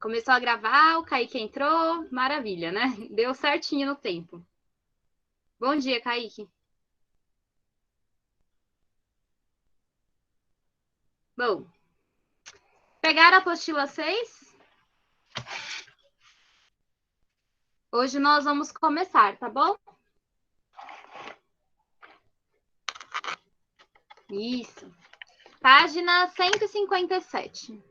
Começou a gravar, o Kaique entrou, maravilha, né? Deu certinho no tempo. Bom dia, Kaique. Bom, pegaram a apostila 6? Hoje nós vamos começar, tá bom? Isso. Página 157.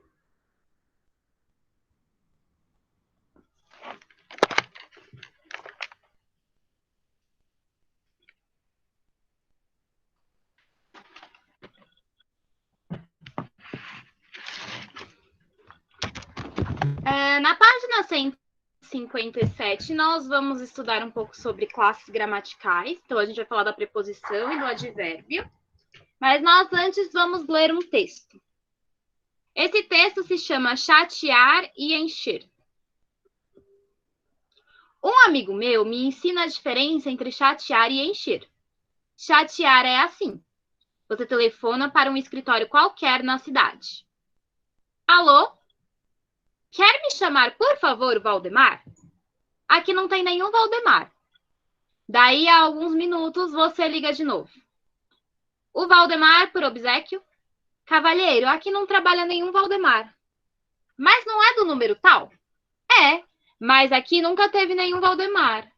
Na página 157, nós vamos estudar um pouco sobre classes gramaticais. Então, a gente vai falar da preposição e do advérbio. Mas nós antes vamos ler um texto. Esse texto se chama Chatear e Encher. Um amigo meu me ensina a diferença entre chatear e encher. Chatear é assim: você telefona para um escritório qualquer na cidade. Alô? Quer me chamar, por favor, Valdemar? Aqui não tem nenhum Valdemar. Daí a alguns minutos você liga de novo. O Valdemar, por obséquio? Cavalheiro, aqui não trabalha nenhum Valdemar. Mas não é do número tal? É, mas aqui nunca teve nenhum Valdemar.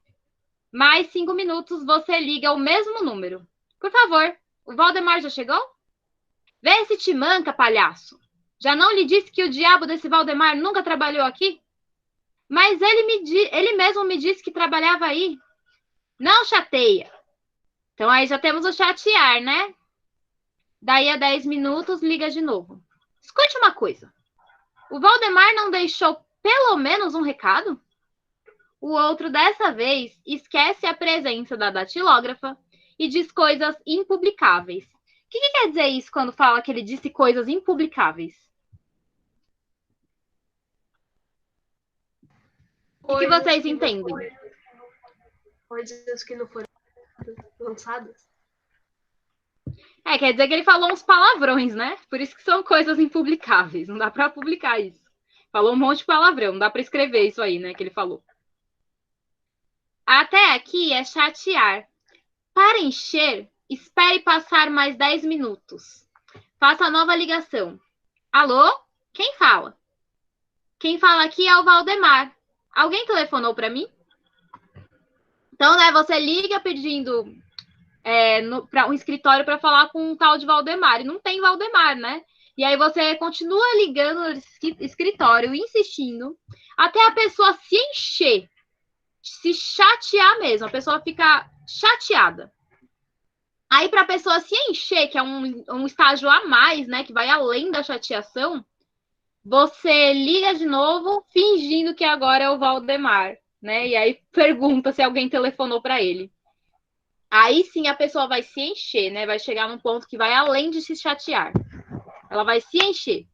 Mais 5 minutos você liga o mesmo número. Por favor, o Valdemar já chegou? Vê se te manca, palhaço. Já não lhe disse que o diabo desse Valdemar nunca trabalhou aqui? Mas ele mesmo me disse que trabalhava aí. Não chateia. Então aí já temos o chatear, né? Daí a 10 minutos liga de novo. Escute uma coisa. O Valdemar não deixou pelo menos um recado? O outro, dessa vez, esquece a presença da datilógrafa e diz coisas impublicáveis. O que quer dizer isso quando fala que ele disse coisas impublicáveis? O que vocês entendem? Coisas que não foram lançadas. Quer dizer que ele falou uns palavrões, né? Por isso que são coisas impublicáveis. Não dá para publicar isso. Falou um monte de palavrão. Não dá para escrever isso aí, né? Que ele falou. Até aqui é chatear. Para encher, espere passar mais 10 minutos. Faça a nova ligação. Alô? Quem fala? Quem fala aqui é o Valdemar. Alguém telefonou para mim? Então, né, você liga pedindo para um escritório para falar com um tal de Valdemar. E não tem Valdemar, né? E aí você continua ligando no escritório, insistindo, até a pessoa se encher, se chatear mesmo. A pessoa fica chateada. Aí, para a pessoa se encher, que é um estágio a mais, né? Que vai além da chateação, você liga de novo, fingindo que agora é o Valdemar, né? E aí pergunta se alguém telefonou para ele. Aí sim a pessoa vai se encher, né? Vai chegar num ponto que vai além de se chatear. Ela vai se encher.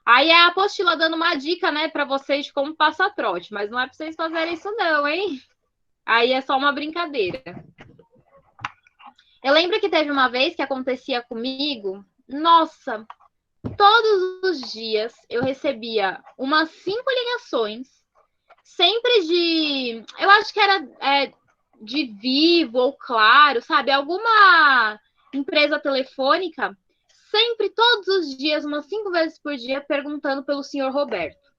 Aí é a apostila dando uma dica, né, para vocês de como passar trote, mas não é para vocês fazerem isso não, hein? Aí é só uma brincadeira. Eu lembro que teve uma vez que acontecia comigo, nossa, todos os dias eu recebia umas 5 ligações, sempre de, eu acho que era de Vivo ou Claro, sabe? Alguma empresa telefônica, sempre, todos os dias, umas 5 vezes por dia, perguntando pelo senhor Roberto.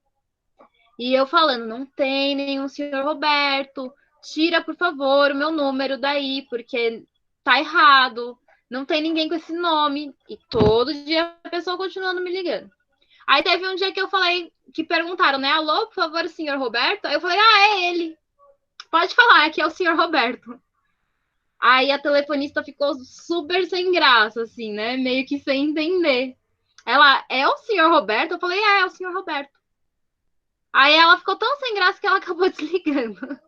E eu falando, não tem nenhum senhor Roberto, tira, por favor, o meu número daí, porque tá errado, não tem ninguém com esse nome. E todo dia a pessoa continuando me ligando. Aí teve um dia que eu falei, que perguntaram, né? Alô, por favor, senhor Roberto? Aí eu falei, é ele. Pode falar, aqui é o senhor Roberto. Aí a telefonista ficou super sem graça, assim, né? Meio que sem entender. Ela, é o senhor Roberto? Eu falei, é o senhor Roberto. Aí ela ficou tão sem graça que ela acabou desligando.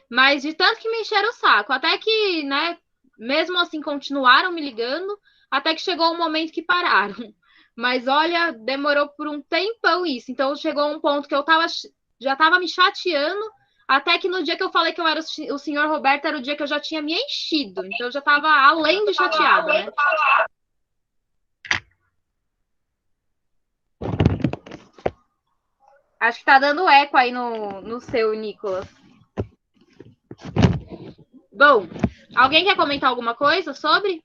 Mas de tanto que me encheram o saco. Até que, né, mesmo assim, continuaram me ligando, até que chegou um momento que pararam. Mas olha, demorou por um tempão isso. Então chegou um ponto que já tava me chateando, até que no dia que eu falei que eu era o senhor Roberto, era o dia que eu já tinha me enchido. Então eu já tava além de chateada, né? Acho que tá dando eco aí no seu, Nicolas. Bom, alguém quer comentar alguma coisa sobre?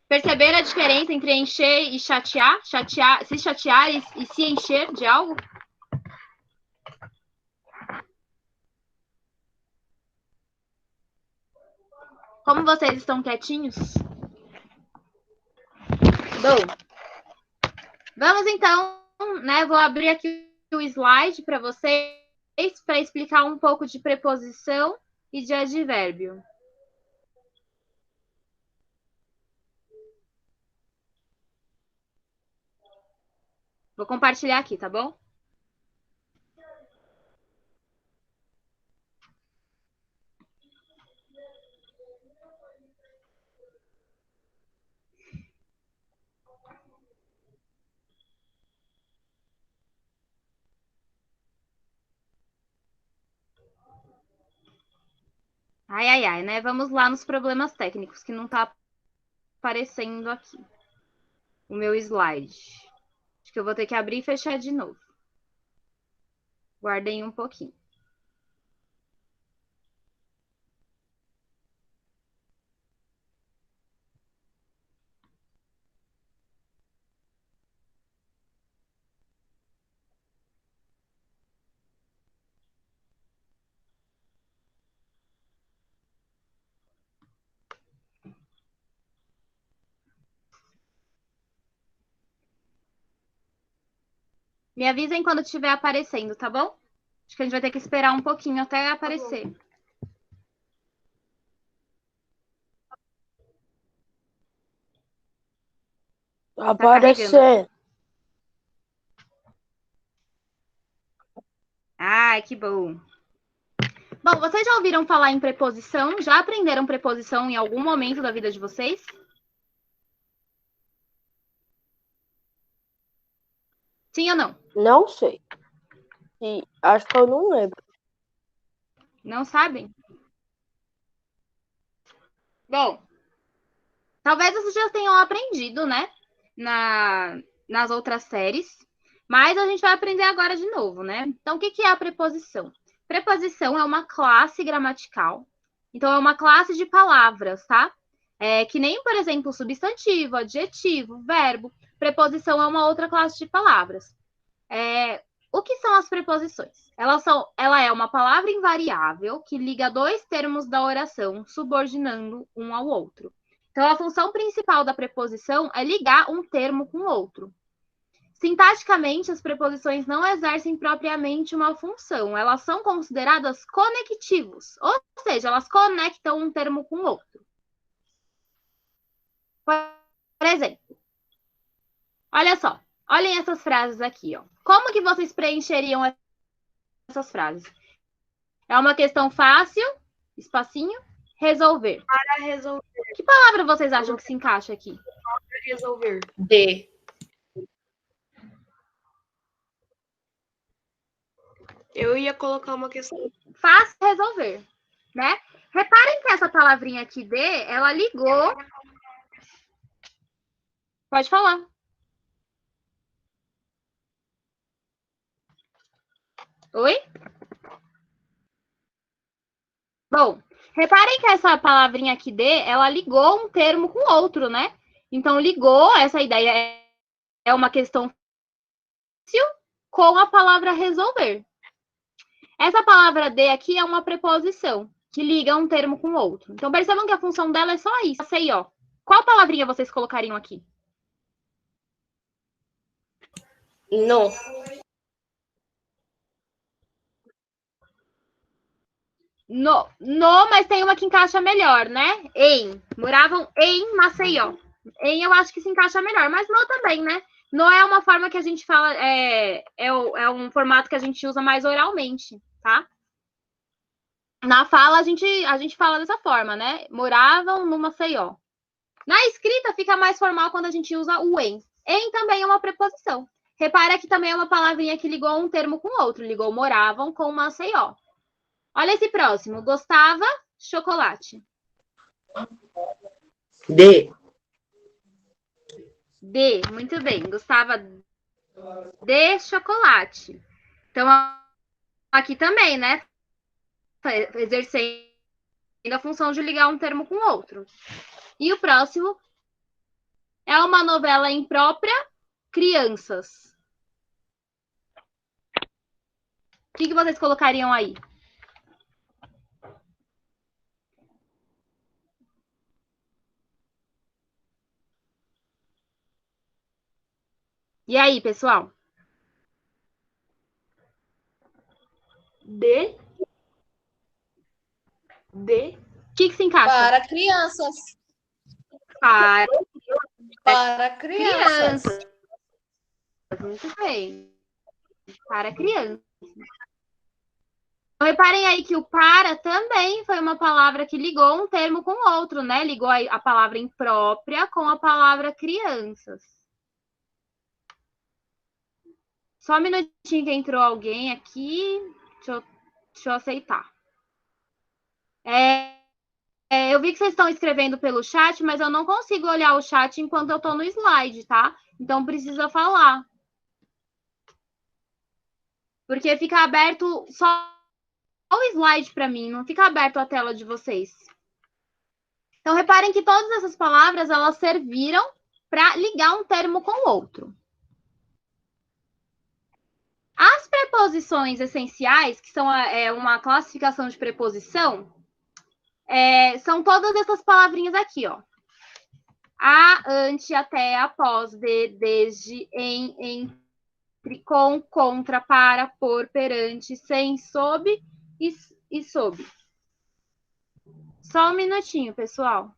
Perceber a diferença entre encher e chatear? Se chatear e se encher de algo? Como vocês estão quietinhos? Bom, vamos então, né? Vou abrir aqui o slide para vocês para explicar um pouco de preposição e de advérbio. Vou compartilhar aqui, tá bom? Ai, ai, ai, né? Vamos lá nos problemas técnicos, que não tá aparecendo aqui o meu slide. Acho que eu vou ter que abrir e fechar de novo. Guardem um pouquinho. Me avisem quando estiver aparecendo, tá bom? Acho que a gente vai ter que esperar um pouquinho até aparecer. Aparecer. Ai, que bom. Bom, vocês já ouviram falar em preposição? Já aprenderam preposição em algum momento da vida de vocês? Sim ou não? Não sei. E acho que eu não lembro. Não sabem? Bom, talvez vocês já tenham aprendido, né? Nas outras séries. Mas a gente vai aprender agora de novo, né? Então, o que é a preposição? Preposição é uma classe gramatical. Então, é uma classe de palavras, tá? Que nem, por exemplo, substantivo, adjetivo, verbo. Preposição é uma outra classe de palavras. O que são as preposições? Ela é uma palavra invariável que liga dois termos da oração, subordinando um ao outro. Então, a função principal da preposição é ligar um termo com o outro. Sintaticamente, as preposições não exercem propriamente uma função, elas são consideradas conectivos, ou seja, elas conectam um termo com o outro. Por exemplo, olha só, olhem essas frases aqui, ó. Como que vocês preencheriam essas frases? É uma questão fácil, espacinho, resolver. Para resolver. Que palavra vocês acham que se encaixa aqui? Para resolver. D. Eu ia colocar uma questão. Fácil resolver, né? Reparem que essa palavrinha aqui, D, ela ligou... Pode falar. Oi? Bom, reparem que essa palavrinha aqui, D, ela ligou um termo com outro, né? Então, ligou, essa ideia é uma questão fácil com a palavra resolver. Essa palavra D aqui é uma preposição que liga um termo com outro. Então, percebam que a função dela é só isso. Essa aí, ó. Qual palavrinha vocês colocariam aqui? No. No, mas tem uma que encaixa melhor, né? Em. Moravam em Maceió. Em eu acho que se encaixa melhor, mas no também, né? No é uma forma que a gente fala, é um formato que a gente usa mais oralmente, tá? Na fala, a gente fala dessa forma, né? Moravam no Maceió. Na escrita, fica mais formal quando a gente usa o em. Em também é uma preposição. Repara que também é uma palavrinha que ligou um termo com outro. Ligou moravam com Maceió. Olha esse próximo. Gostava, chocolate. D. D, muito bem. Gostava de chocolate. Então, aqui também, né? Exercendo a função de ligar um termo com o outro. E o próximo é uma novela imprópria, crianças. O que vocês colocariam aí? E aí, pessoal? D. O que se encaixa? Para crianças. Para Para crianças. crianças. Muito bem. Para crianças. Reparem aí que o para também foi uma palavra que ligou um termo com o outro, né? Ligou a palavra imprópria com a palavra crianças. Só um minutinho que entrou alguém aqui. Deixa eu aceitar. Eu vi que vocês estão escrevendo pelo chat, mas eu não consigo olhar o chat enquanto eu estou no slide, tá? Então precisa falar. Porque fica aberto só o slide para mim, não fica aberto a tela de vocês. Então reparem que todas essas palavras elas serviram para ligar um termo com o outro. As preposições essenciais, que são uma classificação de preposição, são todas essas palavrinhas aqui, ó. A, ante, até, após, de, desde, em, entre, com, contra, para, por, perante, sem, sob e sob. Só um minutinho, pessoal.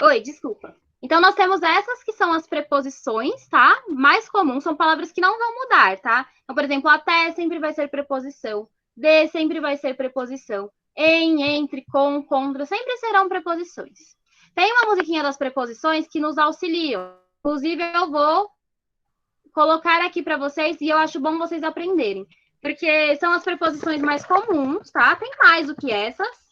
Oi, desculpa. Então, nós temos essas que são as preposições, tá? Mais comuns, são palavras que não vão mudar, tá? Então, por exemplo, até sempre vai ser preposição. De sempre vai ser preposição. Em, entre, com, contra, sempre serão preposições. Tem uma musiquinha das preposições que nos auxiliam. Inclusive, eu vou colocar aqui para vocês e eu acho bom vocês aprenderem. Porque são as preposições mais comuns, tá? Tem mais do que essas.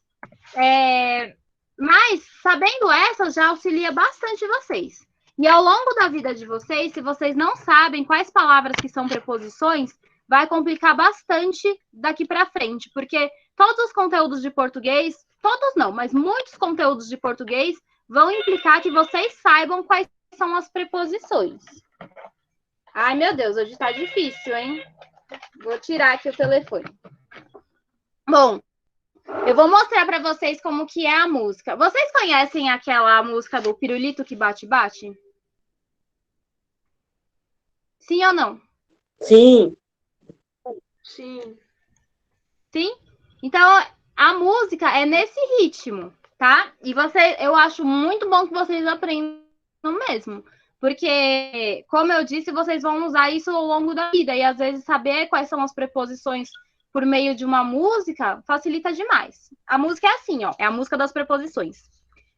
Mas, sabendo essas, já auxilia bastante vocês. E ao longo da vida de vocês, se vocês não sabem quais palavras que são preposições, vai complicar bastante daqui para frente, porque todos os conteúdos de português, todos não, mas muitos conteúdos de português vão implicar que vocês saibam quais são as preposições. Ai, meu Deus, hoje tá difícil, hein? Vou tirar aqui o telefone. Bom, eu vou mostrar para vocês como que é a música. Vocês conhecem aquela música do Pirulito que bate, bate? Sim ou não? Sim. Sim. Sim? Então, a música é nesse ritmo, tá? E eu acho muito bom que vocês aprendam mesmo. Porque, como eu disse, vocês vão usar isso ao longo da vida. E, às vezes, saber quais são as preposições por meio de uma música facilita demais. A música é assim, ó. É a música das preposições.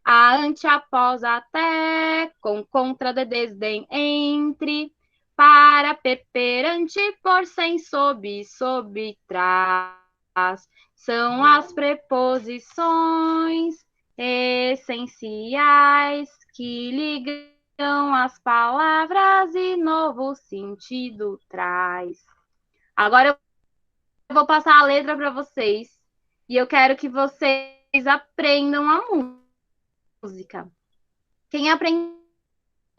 A, ante, após, até, com, contra, de, desdém, entre, para, perante, por, sem, sob, sob, trás. São as preposições essenciais que ligam as palavras e novo sentido traz. Agora eu vou passar a letra para vocês e eu quero que vocês aprendam a música. Quem aprender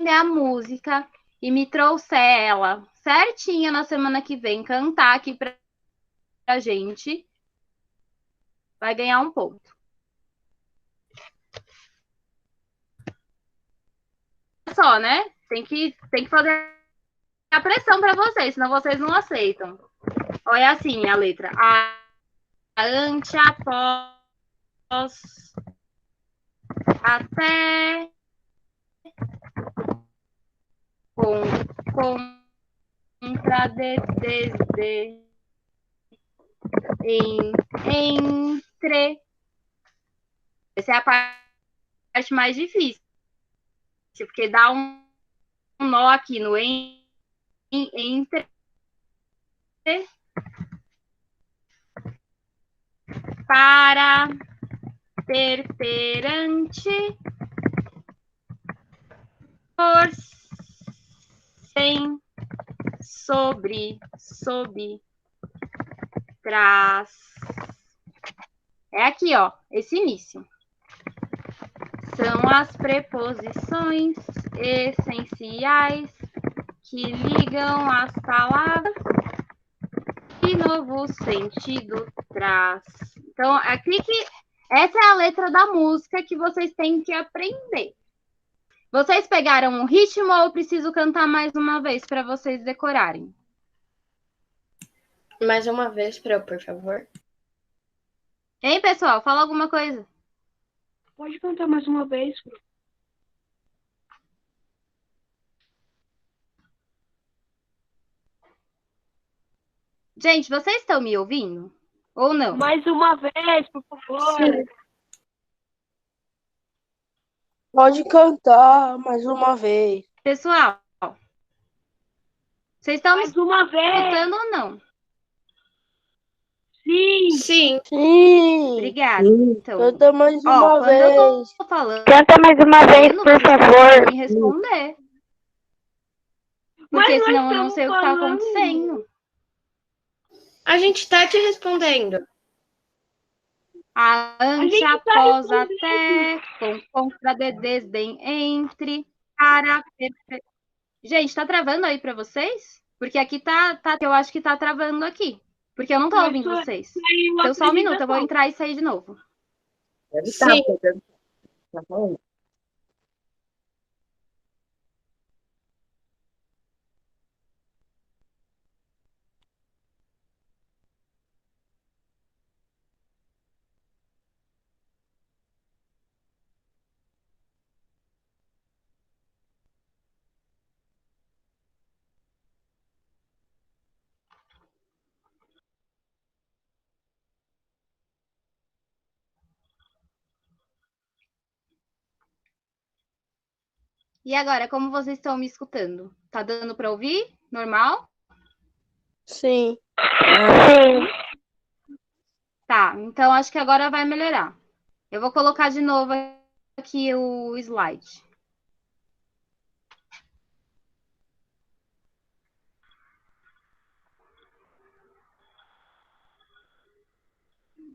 a música e me trouxer ela certinha na semana que vem, cantar aqui pra gente, vai ganhar um ponto. Só, né? Tem que fazer a pressão para vocês, senão vocês não aceitam. Olha assim a letra. A, ante, após, até, com, contra, de, desde, entre. Essa é a parte mais difícil, porque dá um nó aqui no entre, para, perante, por, sem, sobre, sob, trás. É aqui, ó, esse início. São as preposições essenciais que ligam as palavras e novo sentido traz. Então, aqui que essa é a letra da música que vocês têm que aprender. Vocês pegaram o ritmo ou eu preciso cantar mais uma vez para vocês decorarem? Mais uma vez para eu, por favor. Hein, pessoal? Fala alguma coisa. Pode cantar mais uma vez, Pro. Gente, vocês estão me ouvindo? Ou não? Mais uma vez, por favor. Sim. Pode cantar mais uma vez. Pessoal, vocês estão me Mais uma vez. escutando ou não? Sim. Sim. Sim. Obrigada. Então, Canta mais ó, uma quando eu vez. tô falando, Canta mais uma vez, não por precisa favor. me responder. Porque Mas nós senão eu não estamos sei o que tá falando. acontecendo. A gente tá te respondendo. A ante, gente tá após, respondendo. até, com, contra, de, desdém, entre, para, perfeito. Gente, tá travando aí pra vocês? Porque aqui eu acho que tá travando aqui. Porque eu não tô Mas ouvindo só- vocês. Saiu a Então, só um minuto, eu vou apresentação. entrar e sair de novo. Sim. E agora, como vocês estão me escutando? Tá dando pra ouvir? Normal? Sim. Tá, então acho que agora vai melhorar. Eu vou colocar de novo aqui o slide.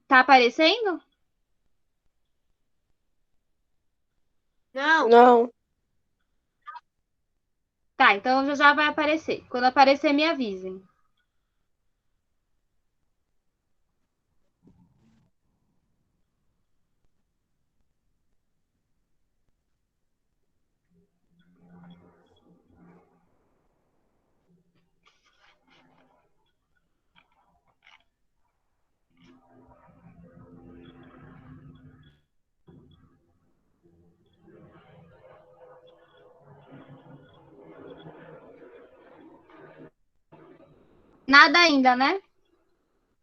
Tá aparecendo? Não. Não. Tá, então já vai aparecer. Quando aparecer, me avisem. Nada ainda, né?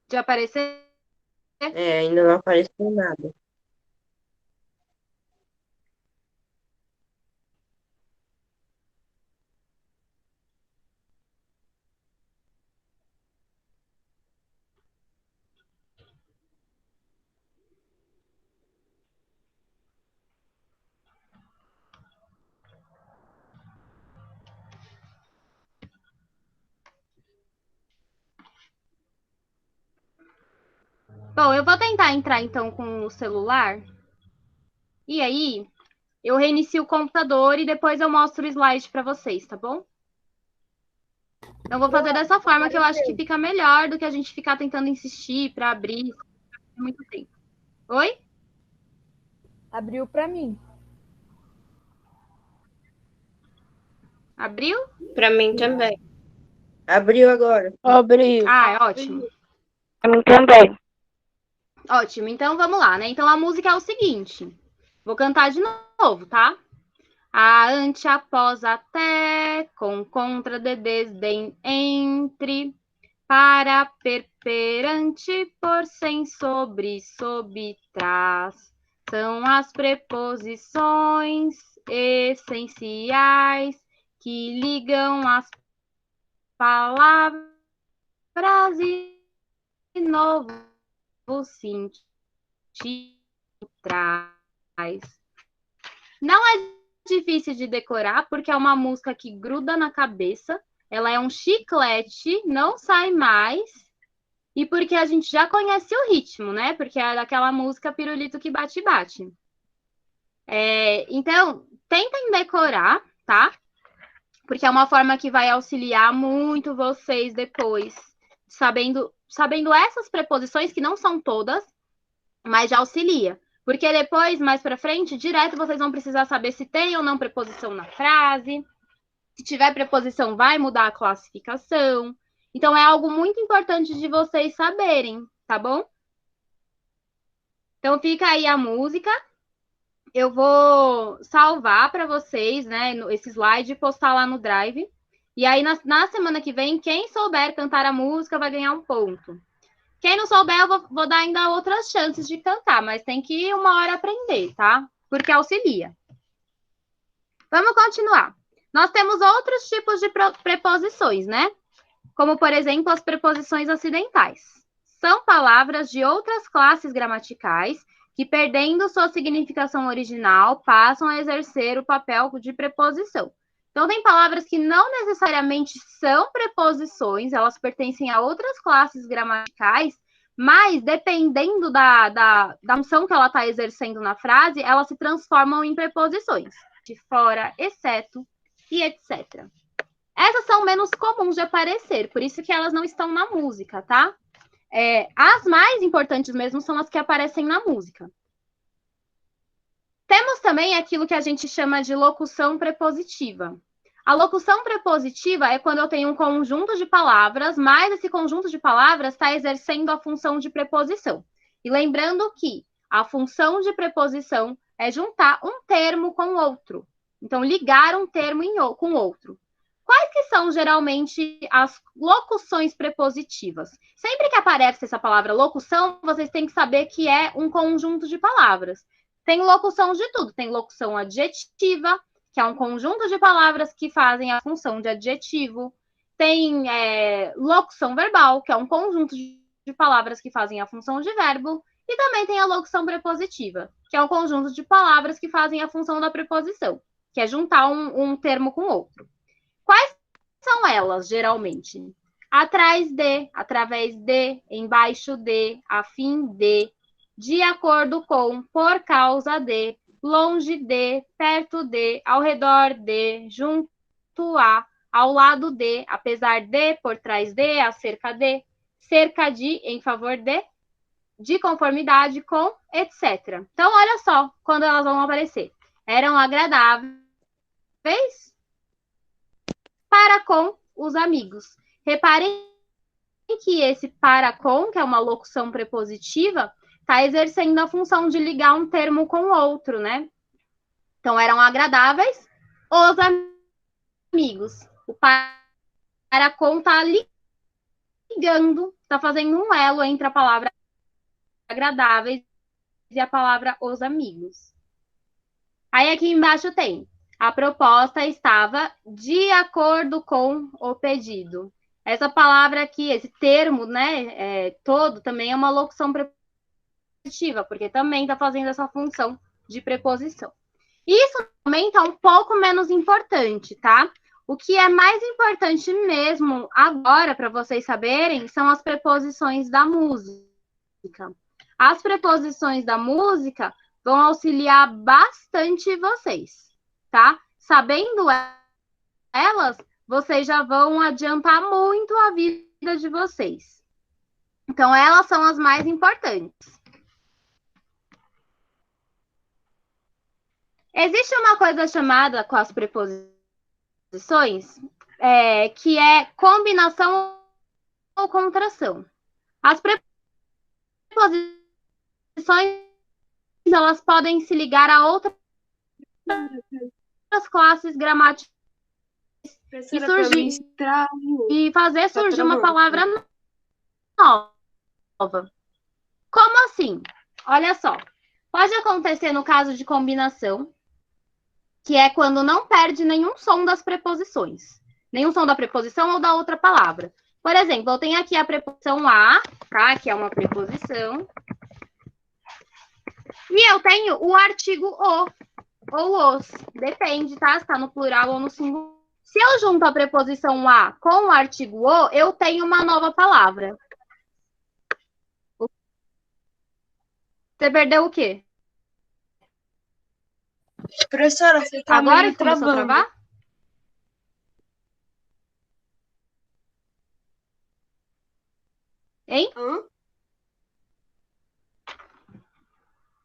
De aparecer? Ainda não apareceu nada. Bom, eu vou tentar entrar então com o celular. E aí, eu reinicio o computador e depois eu mostro o slide para vocês, tá bom? Então, vou fazer dessa forma que eu acho que fica melhor do que a gente ficar tentando insistir para abrir muito tempo. Oi? Abriu pra mim. Abriu? Pra mim também. Abriu agora. Abriu. Ah, é ótimo. Pra mim também. Ótimo. Então, vamos lá, né? Então, a música é o seguinte. Vou cantar de novo, tá? A, ante, após, até, com, contra, de, desdém, entre, para, per, perante, por, sem, sobre, sob, trás. São as preposições essenciais que ligam as palavras e novo sentido traz. Não é difícil de decorar, porque é uma música que gruda na cabeça, ela é um chiclete, não sai mais, e porque a gente já conhece o ritmo, né? Porque é daquela música Pirulito que bate, bate. Então, tentem decorar, tá? Porque é uma forma que vai auxiliar muito vocês depois, sabendo essas preposições, que não são todas, mas já auxilia. Porque depois, mais para frente, direto vocês vão precisar saber se tem ou não preposição na frase. Se tiver preposição, vai mudar a classificação. Então, é algo muito importante de vocês saberem, tá bom? Então, fica aí a música. Eu vou salvar para vocês, né, esse slide e postar lá no Drive. E aí, na semana que vem, quem souber cantar a música vai ganhar um ponto. Quem não souber, eu vou dar ainda outras chances de cantar, mas tem que ir uma hora aprender, tá? Porque auxilia. Vamos continuar. Nós temos outros tipos de preposições, né? Como, por exemplo, as preposições acidentais. São palavras de outras classes gramaticais que, perdendo sua significação original, passam a exercer o papel de preposição. Então, tem palavras que não necessariamente são preposições, elas pertencem a outras classes gramaticais, mas, dependendo da função que ela está exercendo na frase, elas se transformam em preposições. De fora, exceto e etc. Essas são menos comuns de aparecer, por isso que elas não estão na música, tá? As mais importantes mesmo são as que aparecem na música. Temos também aquilo que a gente chama de locução prepositiva. A locução prepositiva é quando eu tenho um conjunto de palavras, mas esse conjunto de palavras está exercendo a função de preposição. E lembrando que a função de preposição é juntar um termo com outro. Então, ligar um termo com outro. Quais que são, geralmente, as locuções prepositivas? Sempre que aparece essa palavra locução, vocês têm que saber que é um conjunto de palavras. Tem locução de tudo. Tem locução adjetiva, que é um conjunto de palavras que fazem a função de adjetivo. Tem locução verbal, que é um conjunto de palavras que fazem a função de verbo. E também tem a locução prepositiva, que é um conjunto de palavras que fazem a função da preposição, que é juntar um termo com outro. Quais são elas, geralmente? Atrás de, através de, embaixo de, a fim de acordo com, por causa de, longe de, perto de, ao redor de, junto a, ao lado de, apesar de, por trás de, acerca de, cerca de, em favor de conformidade com, etc. Então, olha só quando elas vão aparecer. Eram agradáveis para com os amigos. Reparem que esse para com, que é uma locução prepositiva, está exercendo a função de ligar um termo com o outro, né? Então, eram agradáveis os amigos. O para com está ligando, está fazendo um elo entre a palavra agradáveis e a palavra os amigos. Aí, aqui embaixo tem: a proposta estava de acordo com o pedido. Essa palavra aqui, esse termo, né, todo, também é uma locução prepositiva, porque também está fazendo essa função de preposição. Isso também está um pouco menos importante, tá? O que é mais importante mesmo agora, para vocês saberem, são as preposições da música. As preposições da música vão auxiliar bastante vocês, tá? Sabendo elas, vocês já vão adiantar muito a vida de vocês. Então, elas são as mais importantes. Existe uma coisa chamada com as preposições, que é combinação ou contração. As preposições, elas podem se ligar a outras classes gramaticais e fazer surgir uma palavra nova. Como assim? Olha só. Pode acontecer no caso de combinação, que é quando não perde nenhum som das preposições. Nenhum som da preposição ou da outra palavra. Por exemplo, eu tenho aqui a preposição a, tá? Que é uma preposição. E eu tenho o artigo o, ou os. Depende, tá? Se tá no plural ou no singular. Se eu junto a preposição a com o artigo o, eu tenho uma nova palavra. Você perdeu o quê? Professora, você tá Agora meio que começou a travando. travar? Hein? Hã?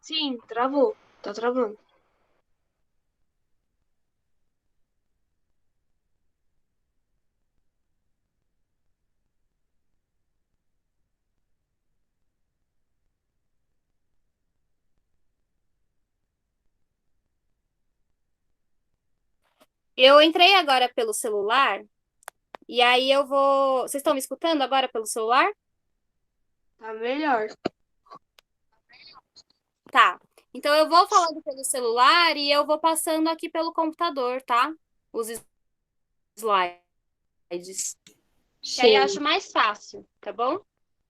Sim, travou. Tá travando. Eu entrei agora pelo celular e aí eu vou. Vocês estão me escutando agora pelo celular? Tá melhor. Tá. Então eu vou falando pelo celular e eu vou passando aqui pelo computador, tá? Os slides. Que aí eu acho mais fácil, tá bom?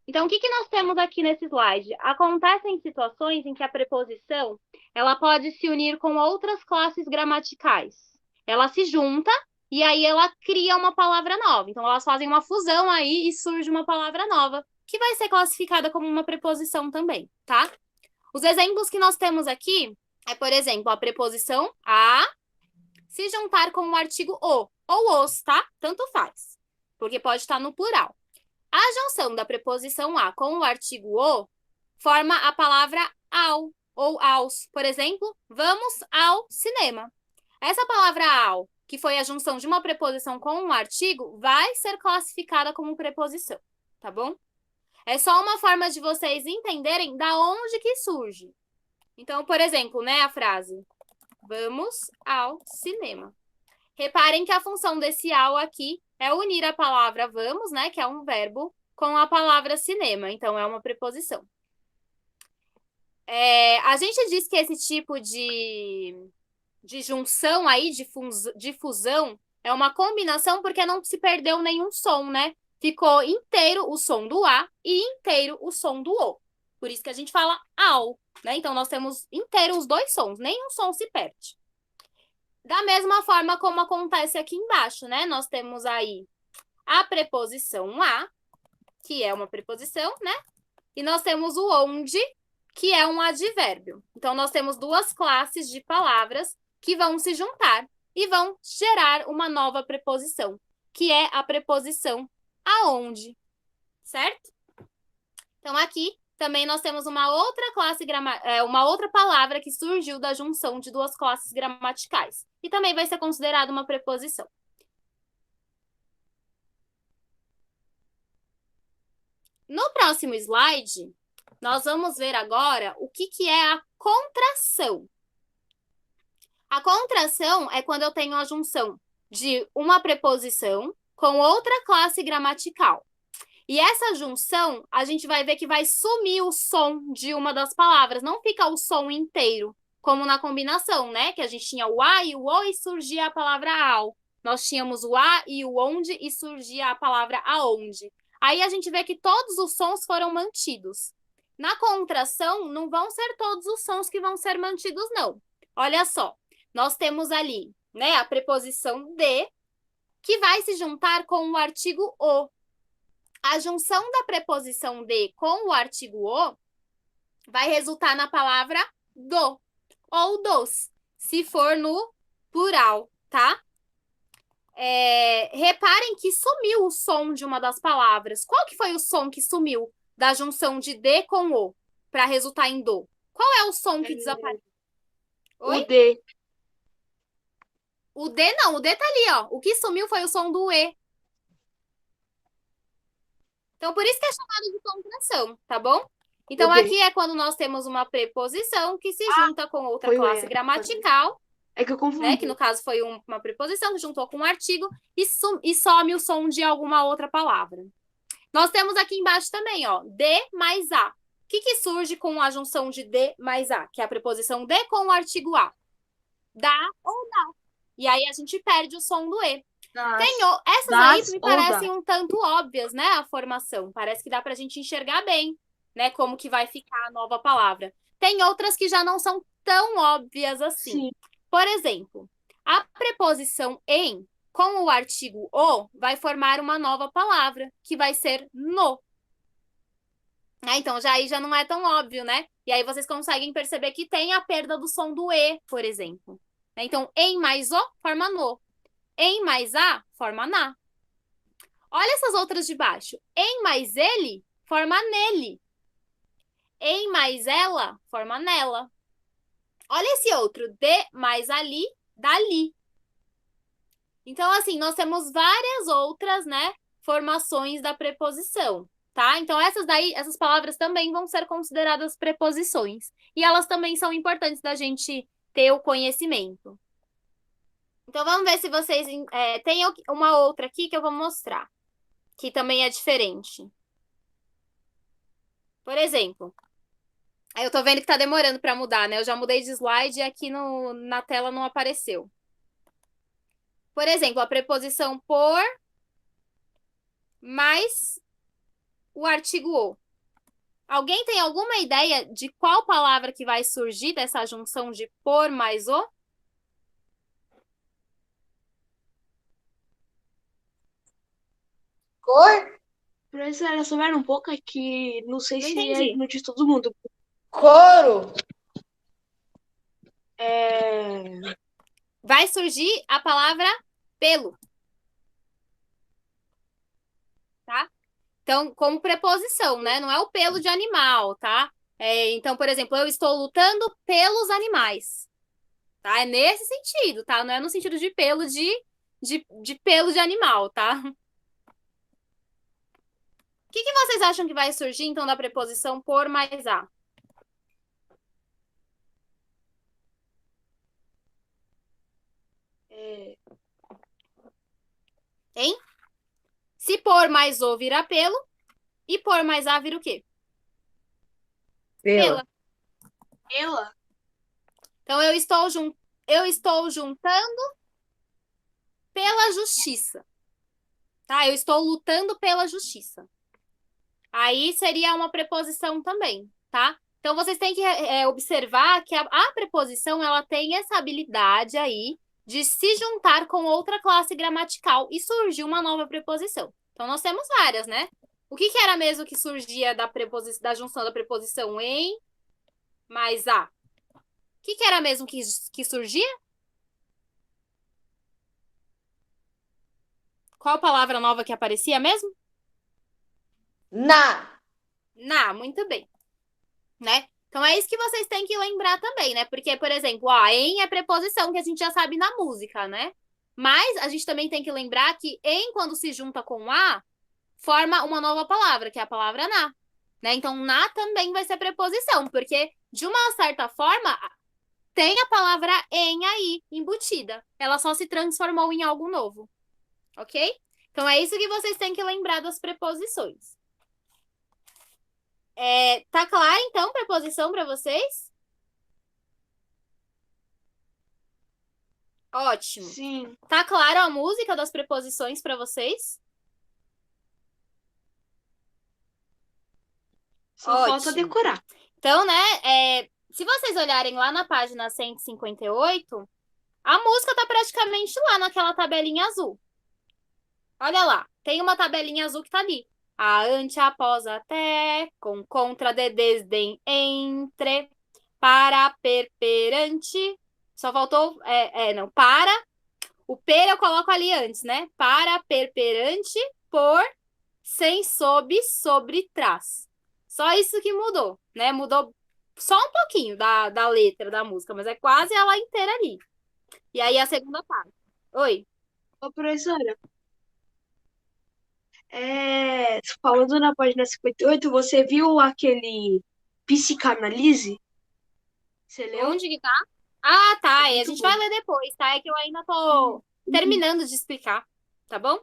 Então, o que nós temos aqui nesse slide? Acontecem situações em que a preposição ela pode se unir com outras classes gramaticais. Ela se junta e aí ela cria uma palavra nova. Então, elas fazem uma fusão aí e surge uma palavra nova, que vai ser classificada como uma preposição também, tá? Os exemplos que nós temos aqui é, por exemplo, a preposição a se juntar com o artigo o ou os, tá? Tanto faz, porque pode estar no plural. A junção da preposição a com o artigo o forma a palavra ao ou aos. Por exemplo, vamos ao cinema. Essa palavra ao, que foi a junção de uma preposição com um artigo, vai ser classificada como preposição, tá bom? É só uma forma de vocês entenderem da onde que surge. Então, por exemplo, né, a frase vamos ao cinema. Reparem que a função desse ao aqui é unir a palavra vamos, né, que é um verbo, com a palavra cinema. Então, é uma preposição. A gente diz que esse tipo de junção aí, de fusão, é uma combinação porque não se perdeu nenhum som, né? Ficou inteiro o som do A e inteiro o som do O. Por isso que a gente fala ao, né? Então, nós temos inteiro os dois sons, nenhum som se perde. Da mesma forma como acontece aqui embaixo, né? Nós temos aí a preposição a, que é uma preposição, né? E nós temos o onde, que é um advérbio. Então, nós temos duas classes de palavras que vão se juntar e vão gerar uma nova preposição, que é a preposição aonde, certo? Então, aqui também nós temos uma outra classe uma outra palavra que surgiu da junção de duas classes gramaticais. E também vai ser considerada uma preposição. No próximo slide, nós vamos ver agora o que é a contração. A contração é quando eu tenho a junção de uma preposição com outra classe gramatical. E essa junção, a gente vai ver que vai sumir o som de uma das palavras. Não fica o som inteiro, como na combinação, né? Que a gente tinha o a e o o e surgia a palavra ao. Nós tínhamos o a e o onde e surgia a palavra aonde. Aí a gente vê que todos os sons foram mantidos. Na contração, não vão ser todos os sons que vão ser mantidos, não. Olha só, nós temos ali, né, a preposição de, que vai se juntar com o artigo o. A junção da preposição de com o artigo o vai resultar na palavra do ou dos, se for no plural, tá? Reparem que sumiu o som de uma das palavras. Qual que foi o som que sumiu da junção de de com o para resultar em do? Qual é o som que desapareceu? Oi? O D. O D não, o D tá ali, ó. O que sumiu foi o som do E. Então, por isso que é chamado de contração, tá bom? Então, O D. aqui é quando nós temos uma preposição que se junta com outra foi o classe E. gramatical, É que eu confundi. né? Que no caso foi uma preposição que juntou com um artigo e some o som de alguma outra palavra. Nós temos aqui embaixo também, ó, de mais a. O que surge com a junção de de mais a? Que é a preposição de com o artigo a. dá ou dá. E aí a gente perde o som do E. Das, Essas aí das me ou parecem dá. um tanto óbvias, né? A formação. Parece que dá pra gente enxergar bem, né? Como que vai ficar a nova palavra. Tem outras que já não são tão óbvias assim. Sim. Por exemplo, a preposição em com o artigo o vai formar uma nova palavra, que vai ser no. Então, aí já não é tão óbvio, né? E aí vocês conseguem perceber que tem a perda do som do E, por exemplo. Então, em mais o forma no. Em mais a forma na. Olha essas outras de baixo. Em mais ele forma nele. Em mais ela forma nela. Olha esse outro. De mais ali, dali. Então, assim, nós temos várias outras, né, formações da preposição, tá? Então, essas palavras também vão ser consideradas preposições. E elas também são importantes da gente ter o conhecimento. Então, vamos ver se vocês... tem uma outra aqui que eu vou mostrar, que também é diferente. Por exemplo, eu tô vendo que tá demorando para mudar, né? Eu já mudei de slide e aqui na tela não apareceu. Por exemplo, a preposição por mais o artigo o. Alguém tem alguma ideia de qual palavra que vai surgir dessa junção de por mais o? Cor? Professora, só um pouco aqui, não sei Não se entendi. é no de todo mundo. Couro. Vai surgir a palavra pelo. Tá? Então, como preposição, né? Não é o pelo de animal, tá? Então, por exemplo, eu estou lutando pelos animais. Tá? É nesse sentido, tá? Não é no sentido de pelo de pelo de animal, tá? O que vocês acham que vai surgir, então, da preposição por mais a? Hein? Se por mais o vira pelo, e por mais a vira o quê? Pela. Ela? Então, eu estou juntando pela justiça. Tá? Eu estou lutando pela justiça. Aí seria uma preposição também, tá? Então, vocês têm que observar que a preposição, ela tem essa habilidade aí de se juntar com outra classe gramatical e surgir uma nova preposição. Então, nós temos várias, né? O que era mesmo que surgia da junção da preposição em mais a? O que era mesmo que surgia? Qual palavra nova que aparecia mesmo? Na. Na, muito bem. Né? Então, é isso que vocês têm que lembrar também, né? Porque, por exemplo, em é preposição, que a gente já sabe na música, né? Mas a gente também tem que lembrar que em, quando se junta com a, forma uma nova palavra, que é a palavra na. Né? Então, na também vai ser preposição, porque, de uma certa forma, tem a palavra em aí, embutida. Ela só se transformou em algo novo. Ok? Então, é isso que vocês têm que lembrar das preposições. Tá clara, então, preposição para vocês? Ótimo. Sim. Tá claro a música das preposições para vocês? Só falta decorar. Então, né, se vocês olharem lá na página 158, a música tá praticamente lá naquela tabelinha azul. Olha lá, tem uma tabelinha azul que tá ali. A, ante, após, até, com, contra, de, desdém, entre, para, per, perante. Só faltou, não, para. O per eu coloco ali antes, né? Para, per, perante, por, sem, sob, sobre, trás. Só isso que mudou, né? Mudou só um pouquinho da letra da música, mas é quase ela inteira ali. E aí a segunda parte. Oi. Ô, professora, falando na página 58, você viu aquele psicanálise? Você leu? Onde que tá? Ah, tá. É A muito gente bom. vai ler depois, tá? É que eu ainda tô terminando de explicar, tá bom?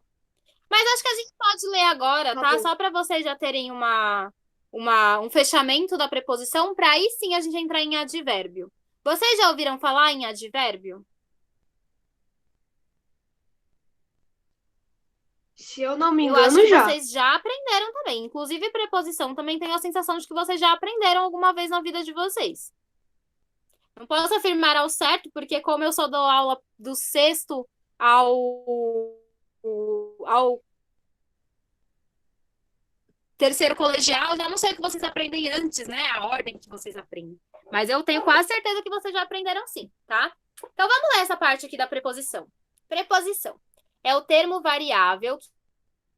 Mas acho que a gente pode ler agora, Tá tá? bom. Só para vocês já terem um fechamento da preposição, para aí sim a gente entrar em advérbio. Vocês já ouviram falar em advérbio? Se eu não me Eu acho engano, que já. vocês já aprenderam também. Inclusive, preposição também tenho a sensação de que vocês já aprenderam alguma vez na vida de vocês. Não posso afirmar ao certo, porque como eu só dou aula do sexto ao terceiro colegial, já não sei o que vocês aprendem antes, né? A ordem que vocês aprendem. Mas eu tenho quase certeza que vocês já aprenderam sim, tá? Então vamos ler essa parte aqui da preposição. Preposição é o termo variável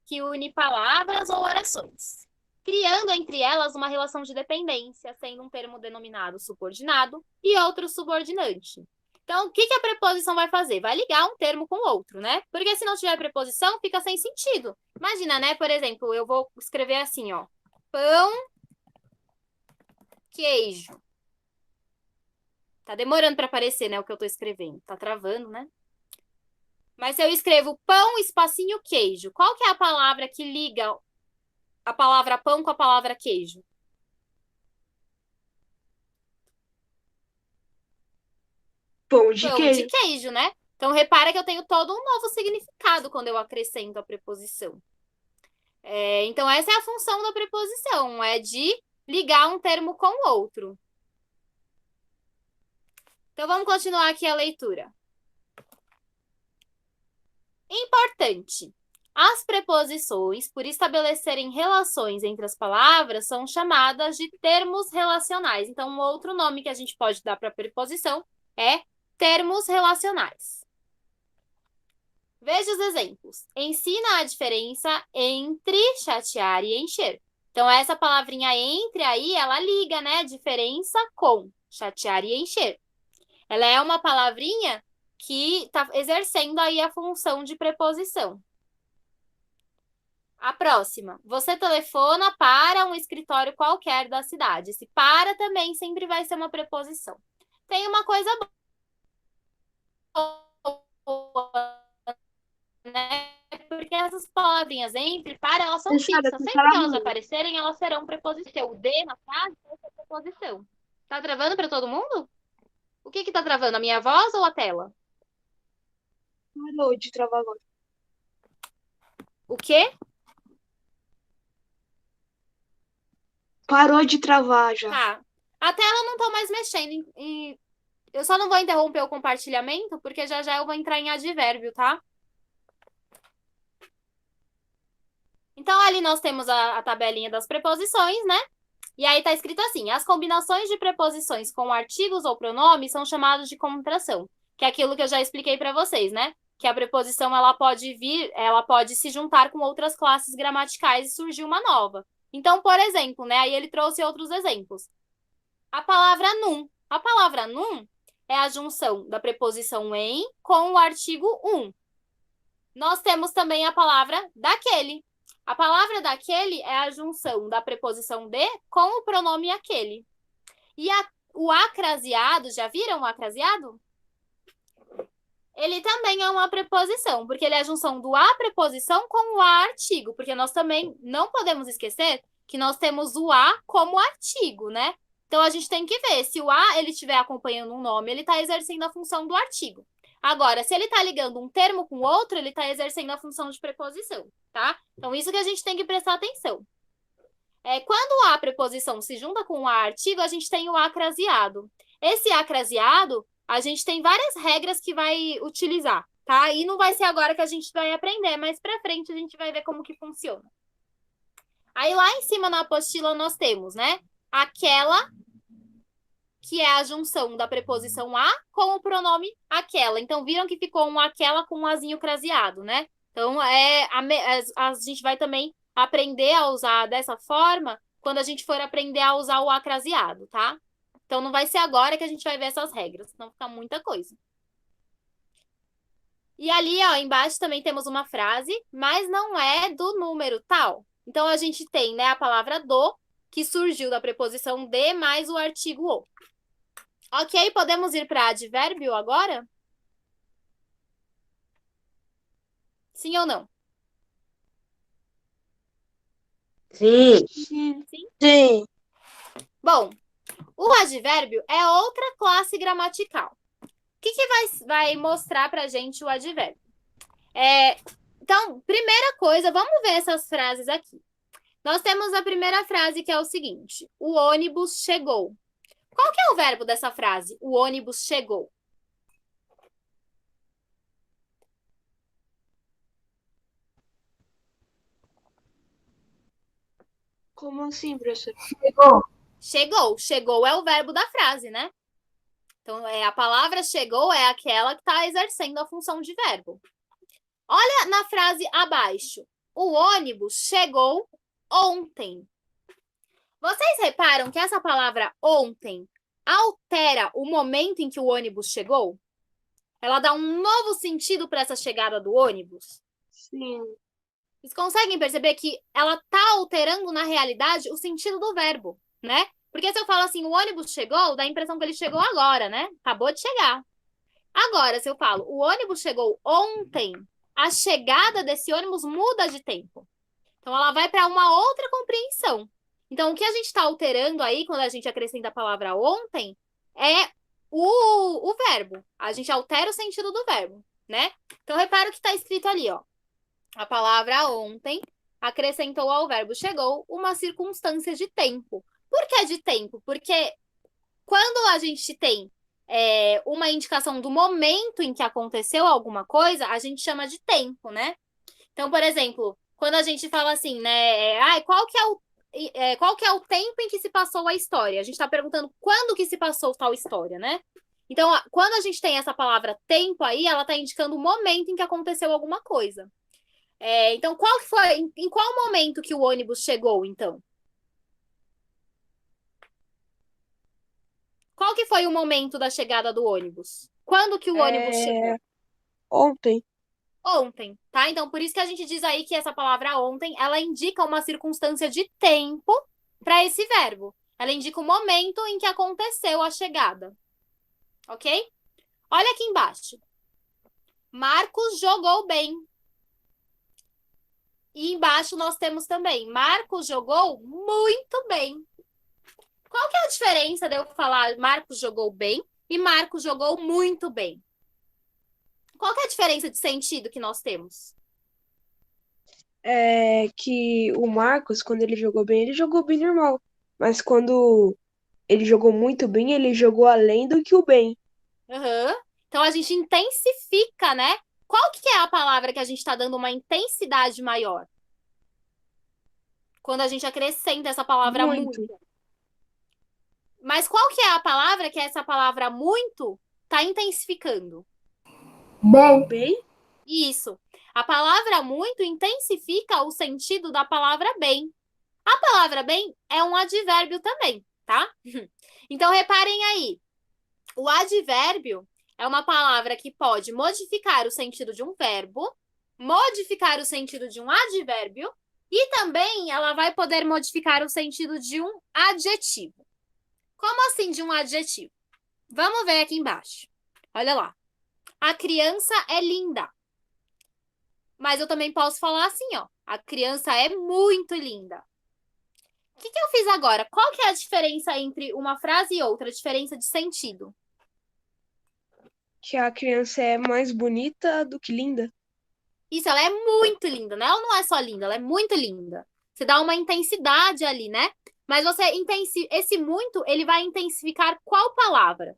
que une palavras ou orações, criando entre elas uma relação de dependência, sendo um termo denominado subordinado e outro subordinante. Então, o que a preposição vai fazer? Vai ligar um termo com o outro, né? Porque se não tiver preposição, fica sem sentido. Imagina, né? Por exemplo, eu vou escrever assim, ó. Pão, queijo. Tá demorando para aparecer, né, o que eu tô escrevendo. Tá travando, né? Mas se eu escrevo pão, espacinho, queijo, qual que é a palavra que liga a palavra pão com a palavra queijo? Pão de Pão queijo. de queijo, né? Então, repara que eu tenho todo um novo significado quando eu acrescento a preposição. Então, essa é a função da preposição, é de ligar um termo com o outro. Então, vamos continuar aqui a leitura. Importante. As preposições, por estabelecerem relações entre as palavras, são chamadas de termos relacionais. Então, um outro nome que a gente pode dar para a preposição é termos relacionais. Veja os exemplos. Ensina a diferença entre chatear e encher. Então, essa palavrinha entre aí, ela liga, né? Diferença com chatear e encher. Ela é uma palavrinha que está exercendo aí a função de preposição. A próxima. Você telefona para um escritório qualquer da cidade. Esse para também sempre vai ser uma preposição. Tem uma coisa boa, né? Porque essas palavrinhas entre, para, elas são fixas. Sempre que elas aparecerem, elas serão preposição. O D na frase vai ser preposição. Tá travando para todo mundo? O que tá travando? A minha voz ou a tela? Parou de travar agora. O quê? Parou de travar já. Tá. A tela não tô mais mexendo. Eu só não vou interromper o compartilhamento, porque já já eu vou entrar em advérbio, tá? Então, ali nós temos a tabelinha das preposições, né? E aí tá escrito assim: as combinações de preposições com artigos ou pronomes são chamadas de contração, que é aquilo que eu já expliquei para vocês, né? Que a preposição ela pode se juntar com outras classes gramaticais e surgir uma nova. Então, por exemplo, né? Aí ele trouxe outros exemplos. A palavra num. A palavra num é a junção da preposição em com o artigo um. Nós temos também a palavra daquele. A palavra daquele é a junção da preposição de com o pronome aquele. E o acraseado, já viram o acraseado? Ele também é uma preposição, porque ele é a junção do a preposição com o a artigo, porque nós também não podemos esquecer que nós temos o a como artigo, né? Então, a gente tem que ver, se o a ele estiver acompanhando um nome, ele está exercendo a função do artigo. Agora, se ele está ligando um termo com outro, ele está exercendo a função de preposição, tá? Então, isso que a gente tem que prestar atenção. Quando a preposição se junta com o a artigo, a gente tem o acraseado. Esse acraseado, a gente tem várias regras que vai utilizar, tá? E não vai ser agora que a gente vai aprender, mas para frente a gente vai ver como que funciona. Aí, lá em cima na apostila, nós temos, né? Aquela, que é a junção da preposição a com o pronome aquela. Então, viram que ficou um aquela com um azinho craseado, né? Então, a gente vai também aprender a usar dessa forma quando a gente for aprender a usar o acraseado, tá? Então, não vai ser agora que a gente vai ver essas regras, senão fica muita coisa. E ali, ó, embaixo também temos uma frase, mas não é do número tal. Então, a gente tem, né, a palavra do, que surgiu da preposição de mais o artigo o. Ok, podemos ir para advérbio agora? Sim ou não? Sim. Sim. Bom, O advérbio é outra classe gramatical. O que vai mostrar pra gente o advérbio? Então, primeira coisa, vamos ver essas frases aqui. Nós temos a primeira frase que é o seguinte: o ônibus chegou. Qual que é o verbo dessa frase? O ônibus chegou. Como assim, professor? Chegou é o verbo da frase, né? Então, a palavra chegou é aquela que está exercendo a função de verbo. Olha na frase abaixo. O ônibus chegou ontem. Vocês reparam que essa palavra ontem altera o momento em que o ônibus chegou? Ela dá um novo sentido para essa chegada do ônibus? Sim. Vocês conseguem perceber que ela está alterando, na realidade, o sentido do verbo, né? Porque se eu falo assim, o ônibus chegou, dá a impressão que ele chegou agora, né? Acabou de chegar. Agora, se eu falo, o ônibus chegou ontem, a chegada desse ônibus muda de tempo. Então, ela vai para uma outra compreensão. Então, o que a gente está alterando aí, quando a gente acrescenta a palavra ontem, é o verbo. A gente altera o sentido do verbo, né? Então, repara o que está escrito ali, ó. A palavra ontem acrescentou ao verbo chegou uma circunstância de tempo. Por que de tempo? Porque quando a gente tem uma indicação do momento em que aconteceu alguma coisa, a gente chama de tempo, né? Então, por exemplo, quando a gente fala assim, né? Qual que é o tempo em que se passou a história? A gente está perguntando quando que se passou tal história, né? Então, quando a gente tem essa palavra tempo aí, ela está indicando o momento em que aconteceu alguma coisa. Então, em qual momento que o ônibus chegou, então? Qual que foi o momento da chegada do ônibus? Quando que o ônibus chegou? Ontem. Ontem, tá? Então, por isso que a gente diz aí que essa palavra ontem, ela indica uma circunstância de tempo para esse verbo. Ela indica o momento em que aconteceu a chegada. Ok? Olha aqui embaixo. Marcos jogou bem. E embaixo nós temos também, Marcos jogou muito bem. Qual que é a diferença de eu falar Marcos jogou bem e Marcos jogou muito bem? Qual que é a diferença de sentido que nós temos? É que o Marcos, quando ele jogou bem normal. Mas quando ele jogou muito bem, ele jogou além do que o bem. Uhum. Então, a gente intensifica, né? Qual que é a palavra que a gente está dando uma intensidade maior? Quando a gente acrescenta essa palavra muito. Mas qual que é a palavra que essa palavra muito está intensificando? Bem? Isso. A palavra muito intensifica o sentido da palavra bem. A palavra bem é um advérbio também, tá? Então, reparem aí. O advérbio é uma palavra que pode modificar o sentido de um verbo, modificar o sentido de um advérbio e também ela vai poder modificar o sentido de um adjetivo. Como assim de um adjetivo? Vamos ver aqui embaixo. Olha lá. A criança é linda. Mas eu também posso falar assim, ó. A criança é muito linda. O que eu fiz agora? Qual que é a diferença entre uma frase e outra? A diferença de sentido. Que a criança é mais bonita do que linda. Isso, ela é muito linda, né? Ela não é só linda, ela é muito linda. Você dá uma intensidade ali, né? Mas esse muito, ele vai intensificar qual palavra?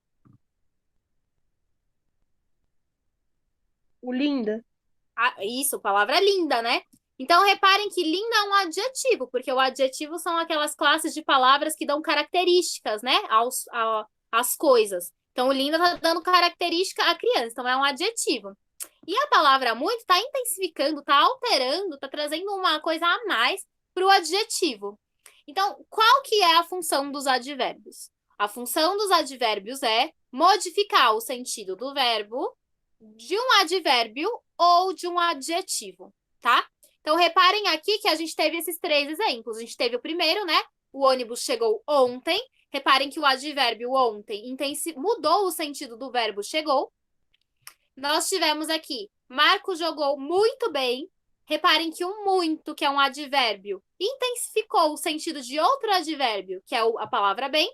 O linda. Isso, palavra linda, né? Então, reparem que linda é um adjetivo, porque o adjetivo são aquelas classes de palavras que dão características, né? Às coisas. Então, o linda está dando característica à criança, então é um adjetivo. E a palavra muito está intensificando, está alterando, está trazendo uma coisa a mais para o adjetivo. Então, qual que é a função dos advérbios? A função dos advérbios é modificar o sentido do verbo de um advérbio ou de um adjetivo, tá? Então, reparem aqui que a gente teve esses 3 exemplos. A gente teve o primeiro, né? O ônibus chegou ontem. Reparem que o advérbio ontem mudou o sentido do verbo chegou. Nós tivemos aqui, Marcos jogou muito bem. Reparem que o muito, que é um advérbio, intensificou o sentido de outro advérbio, que é a palavra bem.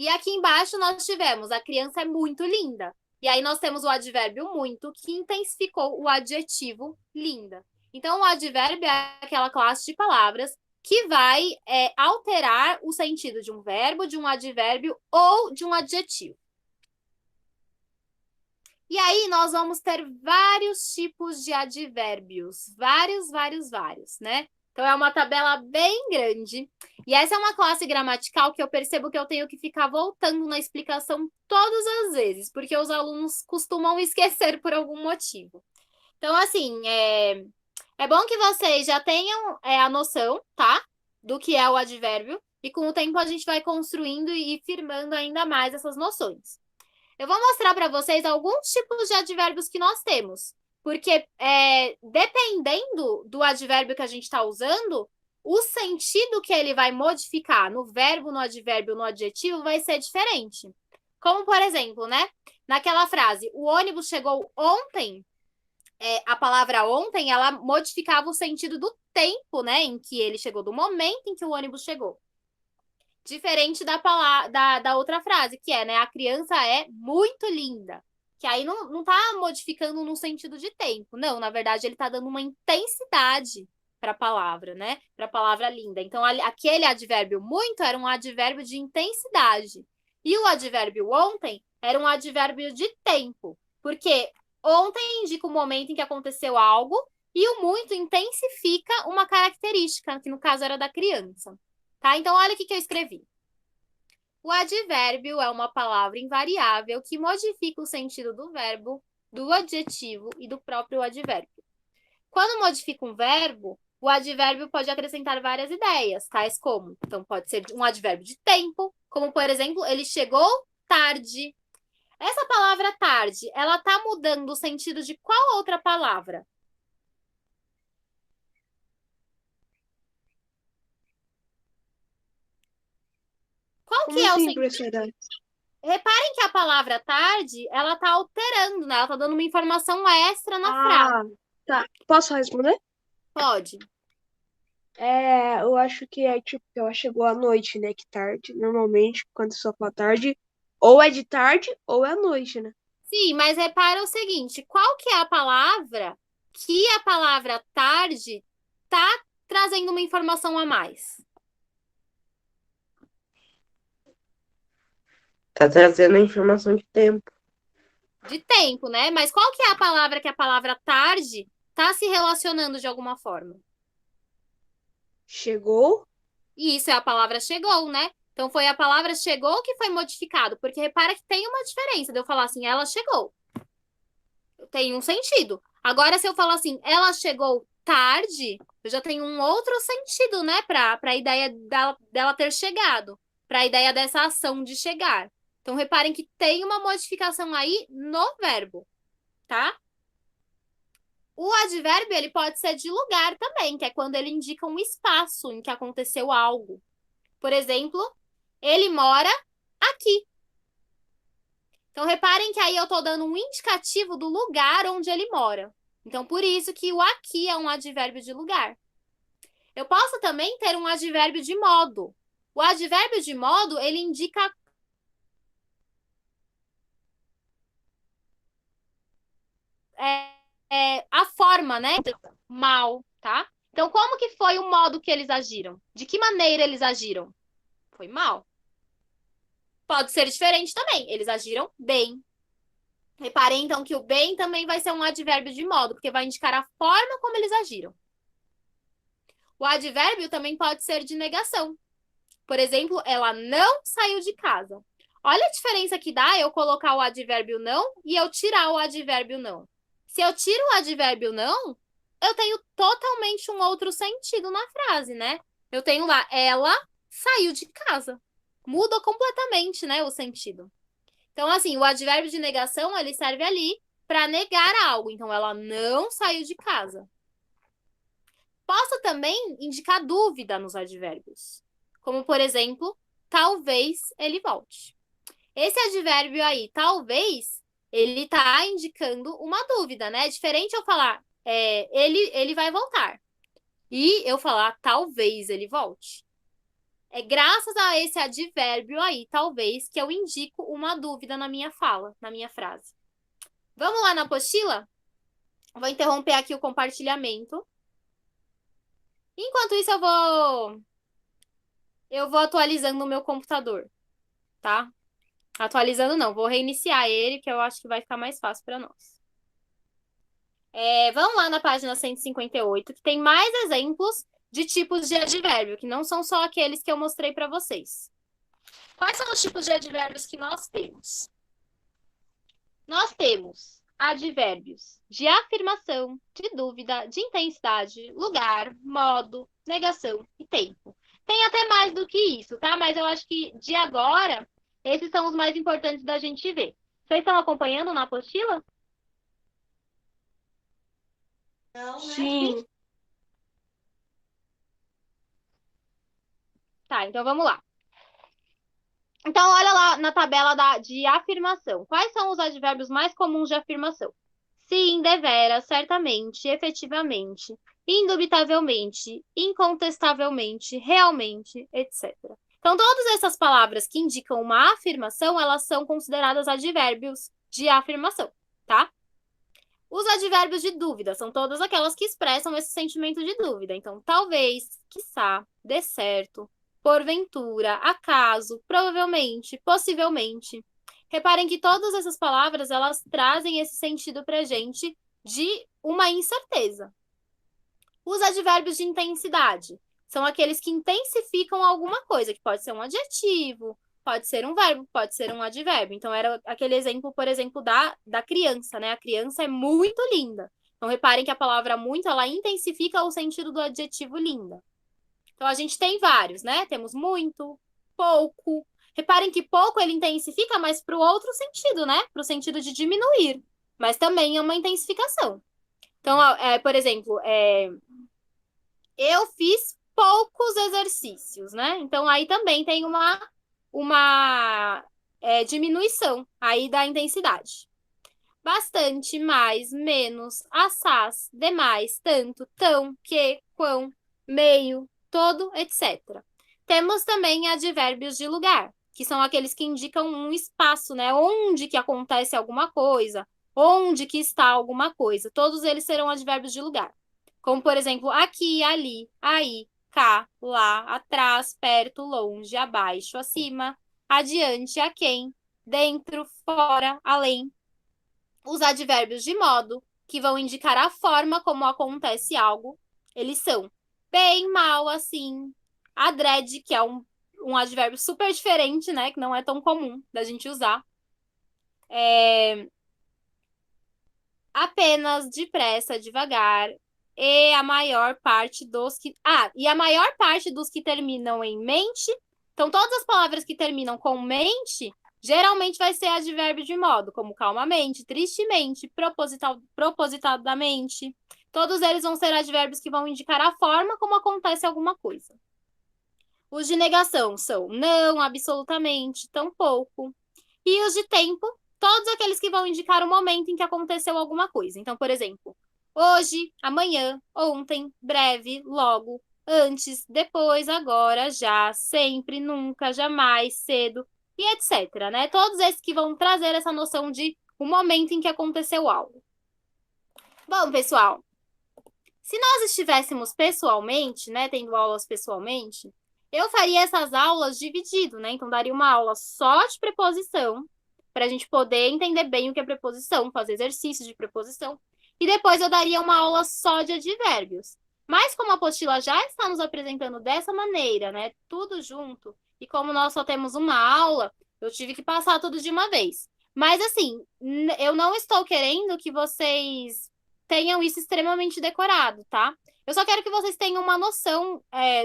E aqui embaixo nós tivemos a criança é muito linda. E aí nós temos o advérbio muito, que intensificou o adjetivo linda. Então, o advérbio é aquela classe de palavras que vai alterar o sentido de um verbo, de um advérbio ou de um adjetivo. E aí, nós vamos ter vários tipos de advérbios. Vários, né? Então, é uma tabela bem grande. E essa é uma classe gramatical que eu percebo que eu tenho que ficar voltando na explicação todas as vezes, porque os alunos costumam esquecer por algum motivo. Então, assim, é bom que vocês já tenham a noção, tá? Do que é o advérbio. E com o tempo a gente vai construindo e firmando ainda mais essas noções. Eu vou mostrar para vocês alguns tipos de advérbios que nós temos. Porque dependendo do advérbio que a gente está usando, o sentido que ele vai modificar no verbo, no advérbio, no adjetivo vai ser diferente. Como, por exemplo, né? Naquela frase, o ônibus chegou ontem, a palavra ontem, ela modificava o sentido do tempo, né? Em que ele chegou, do momento em que o ônibus chegou. Diferente da outra frase, que né? A criança é muito linda. Que aí não tá modificando no sentido de tempo. Não, na verdade, ele tá dando uma intensidade para a palavra, né? Para a palavra linda. Então, aquele advérbio muito era um advérbio de intensidade. E o advérbio ontem era um advérbio de tempo. Porque ontem indica o momento em que aconteceu algo e o muito intensifica uma característica, que no caso era da criança. Tá? Então, olha o que eu escrevi. O advérbio é uma palavra invariável que modifica o sentido do verbo, do adjetivo e do próprio advérbio. Quando modifica um verbo, o advérbio pode acrescentar várias ideias, tais como, então pode ser um advérbio de tempo, como por exemplo, ele chegou tarde. Essa palavra tarde, ela está mudando o sentido de qual outra palavra? Qual Como que é o assim, sentido? professora? Reparem que a palavra tarde, ela tá alterando, né? Ela tá dando uma informação extra na frase. Tá. Posso responder? Pode. Eu acho que tipo, ela chegou à noite, né? Que tarde, normalmente, quando só fala tarde, ou é de tarde ou é à noite, né? Sim, mas repara o seguinte, qual que é a palavra que a palavra tarde tá trazendo uma informação a mais? Tá trazendo a informação de tempo. De tempo, né? Mas qual que é a palavra que a palavra tarde tá se relacionando de alguma forma? Chegou. E isso é a palavra chegou, né? Então, foi a palavra chegou que foi modificado. Porque repara que tem uma diferença de eu falar assim, ela chegou. Tem um sentido. Agora, se eu falar assim, ela chegou tarde, eu já tenho um outro sentido, né? Para a ideia dela ter chegado. Para a ideia dessa ação de chegar. Então, reparem que tem uma modificação aí no verbo, tá? O advérbio, ele pode ser de lugar também, que é quando ele indica um espaço em que aconteceu algo. Por exemplo, ele mora aqui. Então, reparem que aí eu estou dando um indicativo do lugar onde ele mora. Então, por isso que o aqui é um advérbio de lugar. Eu posso também ter um advérbio de modo. O advérbio de modo, ele indica a forma, né? Mal, tá? Então, como que foi o modo que eles agiram? De que maneira eles agiram? Foi mal. Pode ser diferente também. Eles agiram bem. Reparem, então, que o bem também vai ser um advérbio de modo, porque vai indicar a forma como eles agiram. O advérbio também pode ser de negação. Por exemplo, ela não saiu de casa. Olha a diferença que dá eu colocar o advérbio não e eu tirar o advérbio não. Se eu tiro o advérbio não, eu tenho totalmente um outro sentido na frase, né? Eu tenho lá, ela saiu de casa. Muda completamente, né, o sentido. Então, assim, o advérbio de negação, ele serve ali para negar algo. Então, ela não saiu de casa. Posso também indicar dúvida nos advérbios. Como, por exemplo, talvez ele volte. Esse advérbio aí, talvez, ele está indicando uma dúvida, né? É diferente eu falar, ele vai voltar. E eu falar, talvez ele volte. É graças a esse advérbio aí, talvez, que eu indico uma dúvida na minha fala, na minha frase. Vamos lá na apostila? Vou interromper aqui o compartilhamento. Enquanto isso, eu vou atualizando o meu computador, tá? Atualizando não, vou reiniciar ele, que eu acho que vai ficar mais fácil para nós. Vamos lá na página 158, que tem mais exemplos de tipos de advérbio, que não são só aqueles que eu mostrei para vocês. Quais são os tipos de advérbios que nós temos? Nós temos advérbios de afirmação, de dúvida, de intensidade, lugar, modo, negação e tempo. Tem até mais do que isso, tá? Mas eu acho que de agora, esses são os mais importantes da gente ver. Vocês estão acompanhando na apostila? Não, né? Sim. Tá, então vamos lá. Então, olha lá na tabela de afirmação. Quais são os advérbios mais comuns de afirmação? Sim, deveras, certamente, efetivamente, indubitavelmente, incontestavelmente, realmente, etc. Então, todas essas palavras que indicam uma afirmação, elas são consideradas advérbios de afirmação, tá? Os advérbios de dúvida são todas aquelas que expressam esse sentimento de dúvida. Então, talvez, quiçá, dê certo, porventura, acaso, provavelmente, possivelmente. Reparem que todas essas palavras, elas trazem esse sentido pra gente de uma incerteza. Os advérbios de intensidade são aqueles que intensificam alguma coisa, que pode ser um adjetivo, pode ser um verbo, pode ser um advérbio. Então, era aquele exemplo, por exemplo, da criança, né? A criança é muito linda. Então, reparem que a palavra muito, ela intensifica o sentido do adjetivo linda. Então, a gente tem vários, né? Temos muito, pouco. Reparem que pouco ele intensifica, mas para o outro sentido, né? Para o sentido de diminuir. Mas também é uma intensificação. Então, por exemplo, eu fiz poucos exercícios, né? Então, aí também tem uma diminuição aí da intensidade. Bastante, mais, menos, assaz, demais, tanto, tão, que, quão, meio, todo, etc. Temos também advérbios de lugar, que são aqueles que indicam um espaço, né? Onde que acontece alguma coisa, onde que está alguma coisa. Todos eles serão advérbios de lugar. Como, por exemplo, aqui, ali, aí, cá, lá, atrás, perto, longe, abaixo, acima, adiante, aquém, dentro, fora, além. Os advérbios de modo, que vão indicar a forma como acontece algo, eles são bem, mal, assim, adrede, que é um advérbio super diferente, né? Que não é tão comum da gente usar. Apenas, depressa, devagar. E a maior parte dos que... e a maior parte dos que terminam em mente. Então, todas as palavras que terminam com mente, geralmente vai ser advérbio de modo, como calmamente, tristemente, propositadamente. Todos eles vão ser advérbios que vão indicar a forma como acontece alguma coisa. Os de negação são não, absolutamente, tampouco. E os de tempo, todos aqueles que vão indicar o momento em que aconteceu alguma coisa. Então, por exemplo, hoje, amanhã, ontem, breve, logo, antes, depois, agora, já, sempre, nunca, jamais, cedo, e etc. Né? Todos esses que vão trazer essa noção de o momento em que aconteceu algo. Bom, pessoal, se nós estivéssemos pessoalmente, né, tendo aulas pessoalmente, eu faria essas aulas dividido, né? Então, daria uma aula só de preposição, para a gente poder entender bem o que é preposição, fazer exercícios de preposição. E depois eu daria uma aula só de advérbios. Mas como a apostila já está nos apresentando dessa maneira, né? Tudo junto, e como nós só temos uma aula, eu tive que passar tudo de uma vez. Mas, assim, eu não estou querendo que vocês tenham isso extremamente decorado, tá? Eu só quero que vocês tenham uma noção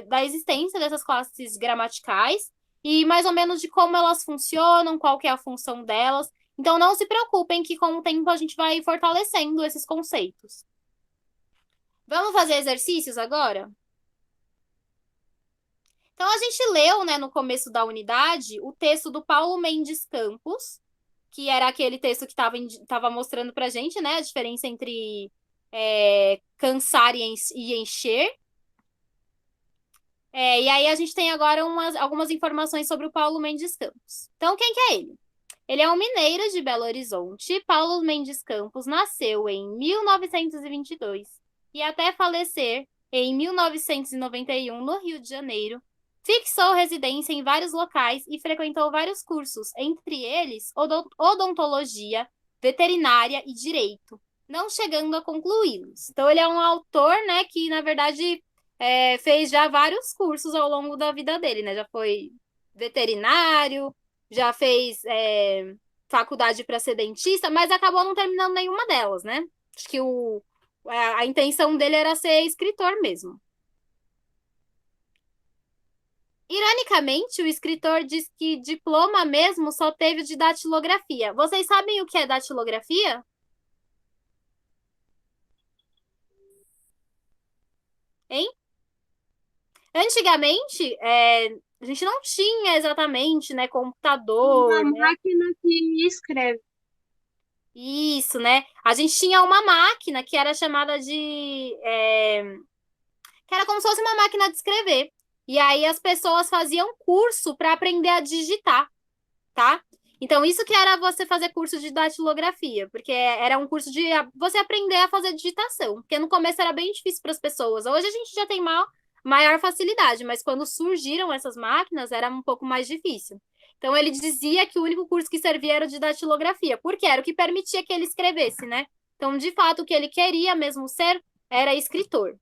da existência dessas classes gramaticais e mais ou menos de como elas funcionam, qual que é a função delas. Então, não se preocupem que com o tempo a gente vai fortalecendo esses conceitos. Vamos fazer exercícios agora? Então, a gente leu, né, no começo da unidade, o texto do Paulo Mendes Campos, que era aquele texto que estava mostrando pra gente, né, a diferença entre cansar e encher. E aí a gente tem agora algumas informações sobre o Paulo Mendes Campos. Então, quem que é ele? Ele é um mineiro de Belo Horizonte. Paulo Mendes Campos nasceu em 1922 e até falecer em 1991 no Rio de Janeiro. Fixou residência em vários locais e frequentou vários cursos, entre eles odontologia, veterinária e direito, não chegando a concluí-los. Então, ele é um autor, né, que, na verdade, fez já vários cursos ao longo da vida dele, né? Já foi veterinário, já fez faculdade para ser dentista, mas acabou não terminando nenhuma delas, né? Acho que a intenção dele era ser escritor mesmo. Ironicamente, o escritor diz que diploma mesmo só teve de datilografia. Vocês sabem o que é datilografia? Hein? Antigamente, a gente não tinha exatamente, né, computador, Uma né? máquina que escreve. Isso, né? A gente tinha uma máquina que era chamada que era como se fosse uma máquina de escrever. E aí as pessoas faziam curso para aprender a digitar, tá? Então, isso que era você fazer curso de datilografia, porque era um curso de você aprender a fazer digitação, porque no começo era bem difícil para as pessoas. Hoje a gente já tem maior facilidade, mas quando surgiram essas máquinas era um pouco mais difícil. Então, ele dizia que o único curso que servia era o de datilografia, porque era o que permitia que ele escrevesse, né? Então, de fato, o que ele queria mesmo ser era escritor.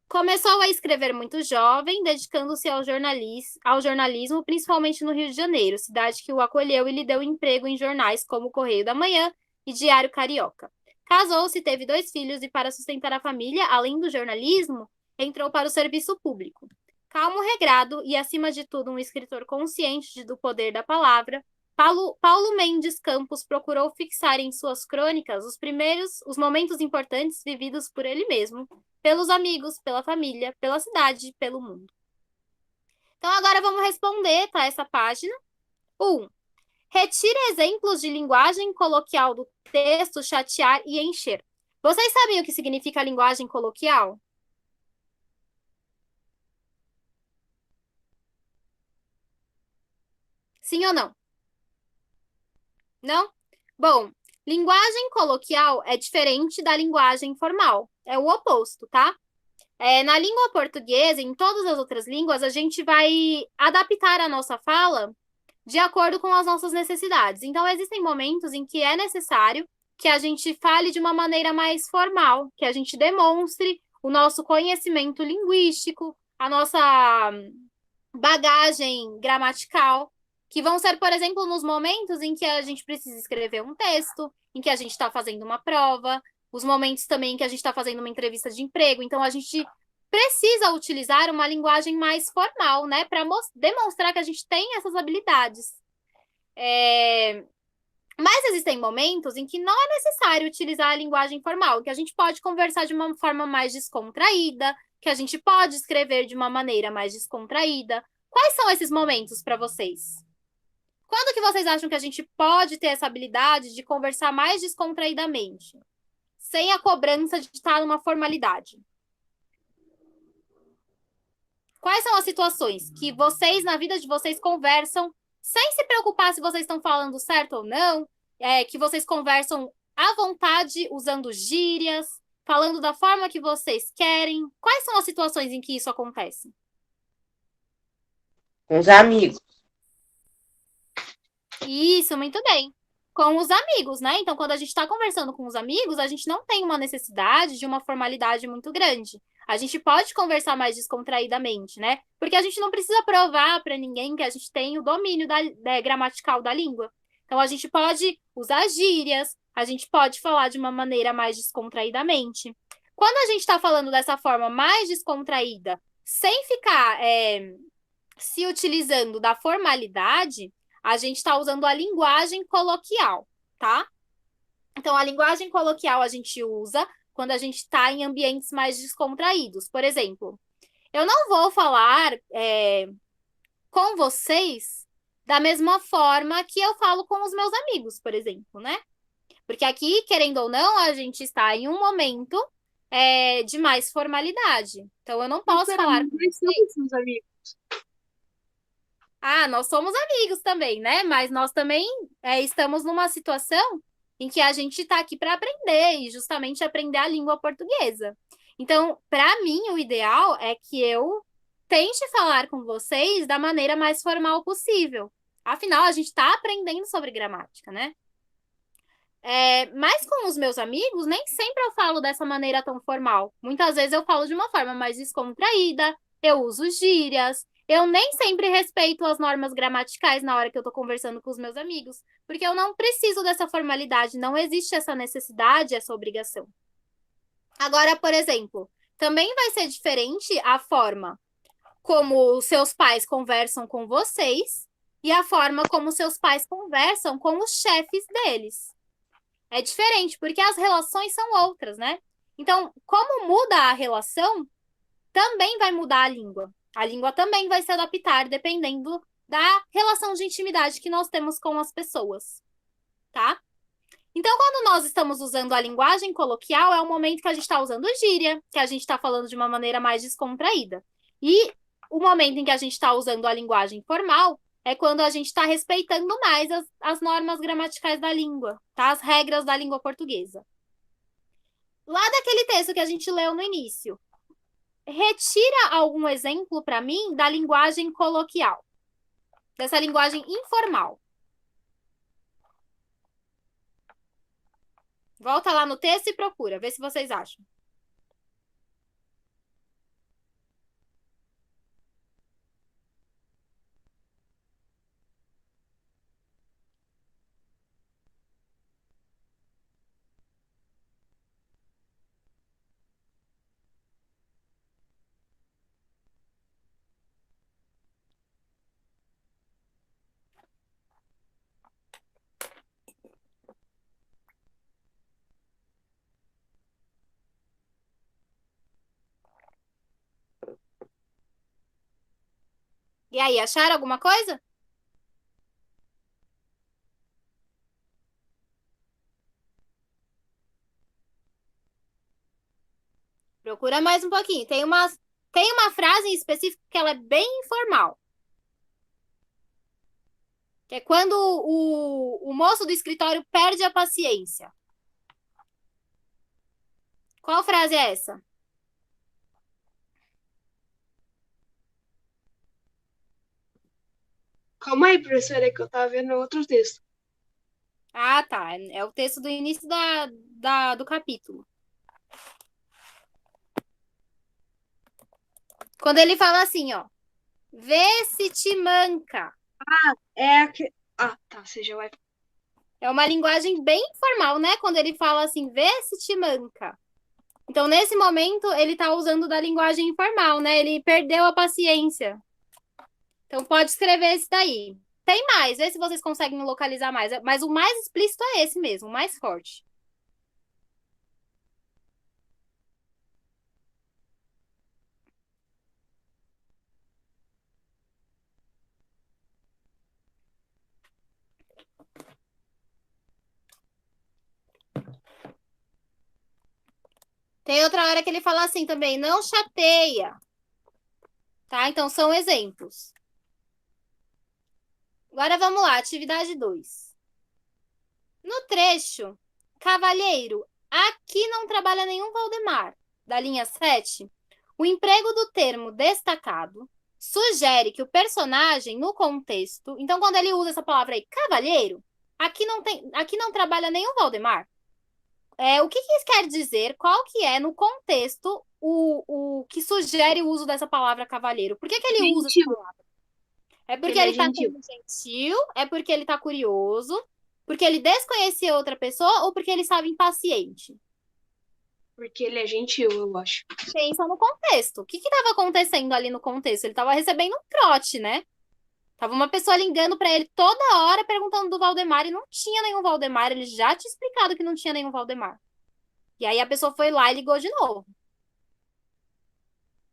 Começou a escrever muito jovem, dedicando-se ao jornalismo, principalmente no Rio de Janeiro, cidade que o acolheu e lhe deu emprego em jornais como o Correio da Manhã e Diário Carioca. Casou-se, teve 2 filhos e, para sustentar a família, além do jornalismo, entrou para o serviço público. Calmo, regrado e, acima de tudo, um escritor consciente do poder da palavra, Paulo Mendes Campos procurou fixar em suas crônicas os momentos importantes vividos por ele mesmo, pelos amigos, pela família, pela cidade, pelo mundo. Então, agora vamos responder, tá? Essa página. 1. Retire exemplos de linguagem coloquial do texto, chatear e encher. Vocês sabem o que significa linguagem coloquial? Sim ou não? Não? Bom, linguagem coloquial é diferente da linguagem formal. É o oposto, tá? Na língua portuguesa, em todas as outras línguas, a gente vai adaptar a nossa fala de acordo com as nossas necessidades. Então, existem momentos em que é necessário que a gente fale de uma maneira mais formal, que a gente demonstre o nosso conhecimento linguístico, a nossa bagagem gramatical, que vão ser, por exemplo, nos momentos em que a gente precisa escrever um texto, em que a gente está fazendo uma prova, os momentos também que a gente está fazendo uma entrevista de emprego. Então, a gente precisa utilizar uma linguagem mais formal, né, para demonstrar que a gente tem essas habilidades. Mas existem momentos em que não é necessário utilizar a linguagem formal, que a gente pode conversar de uma forma mais descontraída, que a gente pode escrever de uma maneira mais descontraída. Quais são esses momentos para vocês? Quando que vocês acham que a gente pode ter essa habilidade de conversar mais descontraidamente, sem a cobrança de estar numa formalidade? Quais são as situações que vocês, na vida de vocês, conversam sem se preocupar se vocês estão falando certo ou não, que vocês conversam à vontade, usando gírias, falando da forma que vocês querem? Quais são as situações em que isso acontece? Com os amigos. Isso, muito bem. Com os amigos, né? Então, quando a gente está conversando com os amigos, a gente não tem uma necessidade de uma formalidade muito grande. A gente pode conversar mais descontraídamente, né? Porque a gente não precisa provar para ninguém que a gente tem o domínio gramatical da língua. Então, a gente pode usar gírias, a gente pode falar de uma maneira mais descontraídamente. Quando a gente está falando dessa forma mais descontraída, sem ficar se utilizando da formalidade, a gente está usando a linguagem coloquial, tá? Então, a linguagem coloquial a gente usa quando a gente está em ambientes mais descontraídos. Por exemplo, eu não vou falar com vocês da mesma forma que eu falo com os meus amigos, por exemplo, né? Porque aqui, querendo ou não, a gente está em um momento de mais formalidade. Então, eu não posso falar com Nós você. somos seus amigos. Ah, nós somos amigos também, né? Mas nós também estamos numa situação em que a gente está aqui para aprender e justamente aprender a língua portuguesa. Então, para mim, o ideal é que eu tente falar com vocês da maneira mais formal possível. Afinal, a gente está aprendendo sobre gramática, né? Mas com os meus amigos, nem sempre eu falo dessa maneira tão formal. Muitas vezes eu falo de uma forma mais descontraída, eu uso gírias, eu nem sempre respeito as normas gramaticais na hora que eu estou conversando com os meus amigos, porque eu não preciso dessa formalidade, não existe essa necessidade, essa obrigação. Agora, por exemplo, também vai ser diferente a forma como os seus pais conversam com vocês e a forma como seus pais conversam com os chefes deles. É diferente, porque as relações são outras, né? Então, como muda a relação, também vai mudar a língua. A língua também vai se adaptar dependendo da relação de intimidade que nós temos com as pessoas, tá? Então, quando nós estamos usando a linguagem coloquial, é o momento que a gente está usando gíria, que a gente está falando de uma maneira mais descontraída. E o momento em que a gente está usando a linguagem formal é quando a gente está respeitando mais as normas gramaticais da língua, tá? As regras da língua portuguesa. Lá daquele texto que a gente leu no início, retira algum exemplo para mim da linguagem coloquial, dessa linguagem informal. Volta lá no texto e procura, vê se vocês acham. E aí, acharam alguma coisa? Procura mais um pouquinho. Tem uma frase em específico que ela é bem informal. Que é quando o moço do escritório perde a paciência. Qual frase é essa? Calma aí, professora, é que eu tava vendo outro texto. Ah, tá. É o texto do início do capítulo. Quando ele fala assim, ó. Vê se te manca. Ah, tá, você já vai. É uma linguagem bem informal, né? Quando ele fala assim, vê se te manca. Então, nesse momento, ele tá usando da linguagem informal, né? Ele perdeu a paciência. Então, pode escrever esse daí. Tem mais, vê se vocês conseguem localizar mais. Mas o mais explícito é esse mesmo, o mais forte. Tem outra hora que ele fala assim também, não chateia. Tá? Então, são exemplos. Agora vamos lá, atividade 2. No trecho, cavalheiro, aqui não trabalha nenhum Valdemar, da linha 7, o emprego do termo destacado sugere que o personagem, no contexto... Então, quando ele usa essa palavra aí, cavalheiro, aqui não trabalha nenhum Valdemar. O que isso quer dizer? Qual que é, no contexto, o que sugere o uso dessa palavra cavalheiro? Por que ele usa essa Gentil. palavra? É porque Ele é ele tá gentil. sendo gentil? É porque ele tá curioso? Porque ele desconhecia outra pessoa ou porque ele estava impaciente? Porque ele é gentil, eu acho. Pensa no contexto. O que estava acontecendo ali no contexto? Ele estava recebendo um trote, né? Tava uma pessoa ligando para ele toda hora perguntando do Valdemar e não tinha nenhum Valdemar. Ele já tinha explicado que não tinha nenhum Valdemar. E aí a pessoa foi lá e ligou de novo.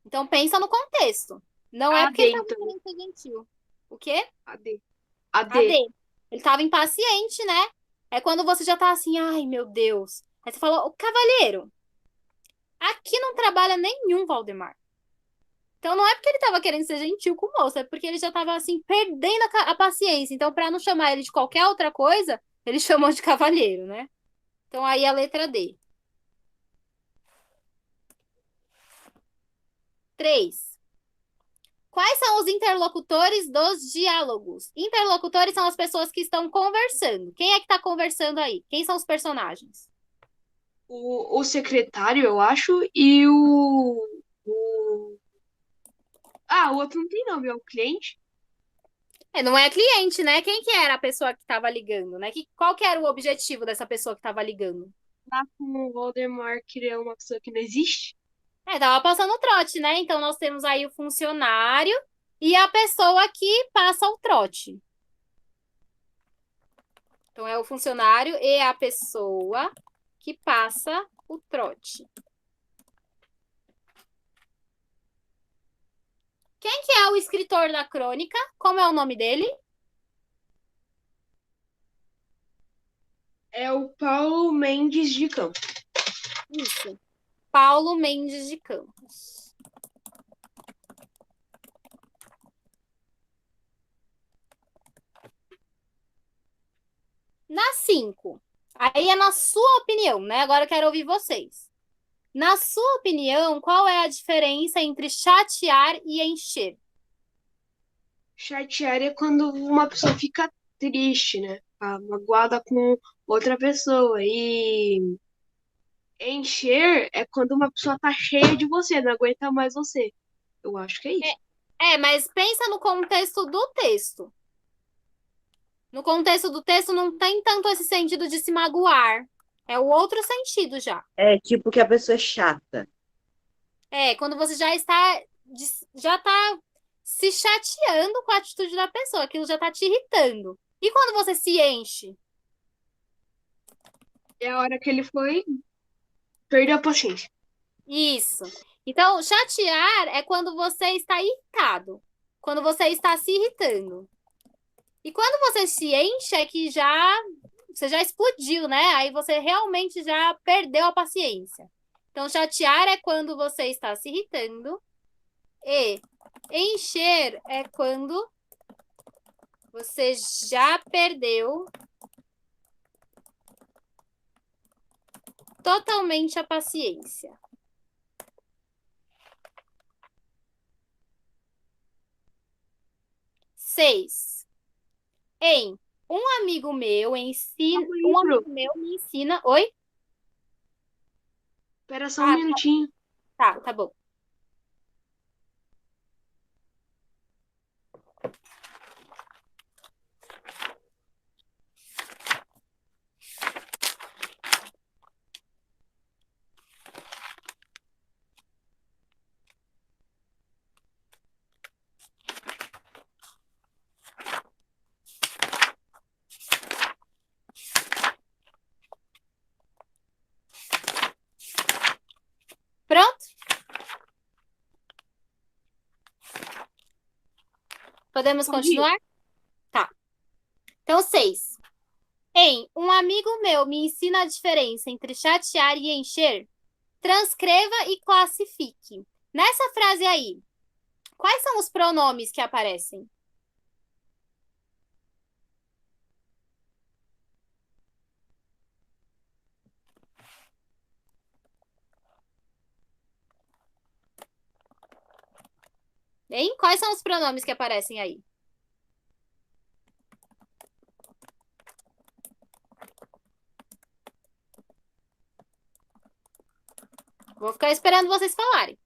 Então pensa no contexto. Não é porque ele estava Então. querendo ser gentil. O quê? AD. Ele estava impaciente, né? É quando você já tá assim, ai meu Deus. Aí você falou, o cavalheiro, Aqui não trabalha nenhum Valdemar. Então não é porque ele tava querendo ser gentil com o moço, é porque ele já tava assim, perdendo a paciência. Então, para não chamar ele de qualquer outra coisa, ele chamou de cavalheiro, né? Então aí a letra D. 3. Quais são os interlocutores dos diálogos? Interlocutores são as pessoas que estão conversando. Quem é que está conversando aí? Quem são os personagens? O secretário, eu acho, e o... Ah, o outro não tem nome, é o cliente. Não é cliente, né? Quem que era a pessoa que estava ligando, né? Qual que era o objetivo dessa pessoa que estava ligando? Lá com o Voldemort, que é uma pessoa que não existe. Tava passando o trote, né? Então nós temos aí o funcionário e a pessoa que passa o trote. Então é o funcionário e a pessoa que passa o trote. Quem que é o escritor da crônica? Como é o nome dele? É o Paulo Mendes de Campos. Isso. Paulo Mendes de Campos. Na 5. Aí é na sua opinião, né? Agora eu quero ouvir vocês. Na sua opinião, qual é a diferença entre chatear e encher? Chatear é quando uma pessoa fica triste, né? Magoada com outra pessoa. E encher é quando uma pessoa tá cheia de você, não aguenta mais você. Eu acho que é isso. Mas pensa no contexto do texto. No contexto do texto não tem tanto esse sentido de se magoar. É o outro sentido já. É tipo que a pessoa é chata. Quando você já tá se chateando com a atitude da pessoa, aquilo já tá te irritando. E quando você se enche? É a hora que ele foi, perdeu a paciência. Isso. Então, chatear é quando você está irritado, quando você está se irritando. E quando você se enche é que você já explodiu, né? Aí você realmente já perdeu a paciência. Então, chatear é quando você está se irritando e encher é quando você já perdeu totalmente a paciência. Seis. Um amigo meu me ensina. Oi? Espera só um minutinho. Tá bom. Pronto? Podemos continuar? Tá. Então, 6. Um amigo meu me ensina a diferença entre chatear e encher. Transcreva e classifique. Nessa frase aí, quais são os pronomes que aparecem? Quais são os pronomes que aparecem aí? Vou ficar esperando vocês falarem.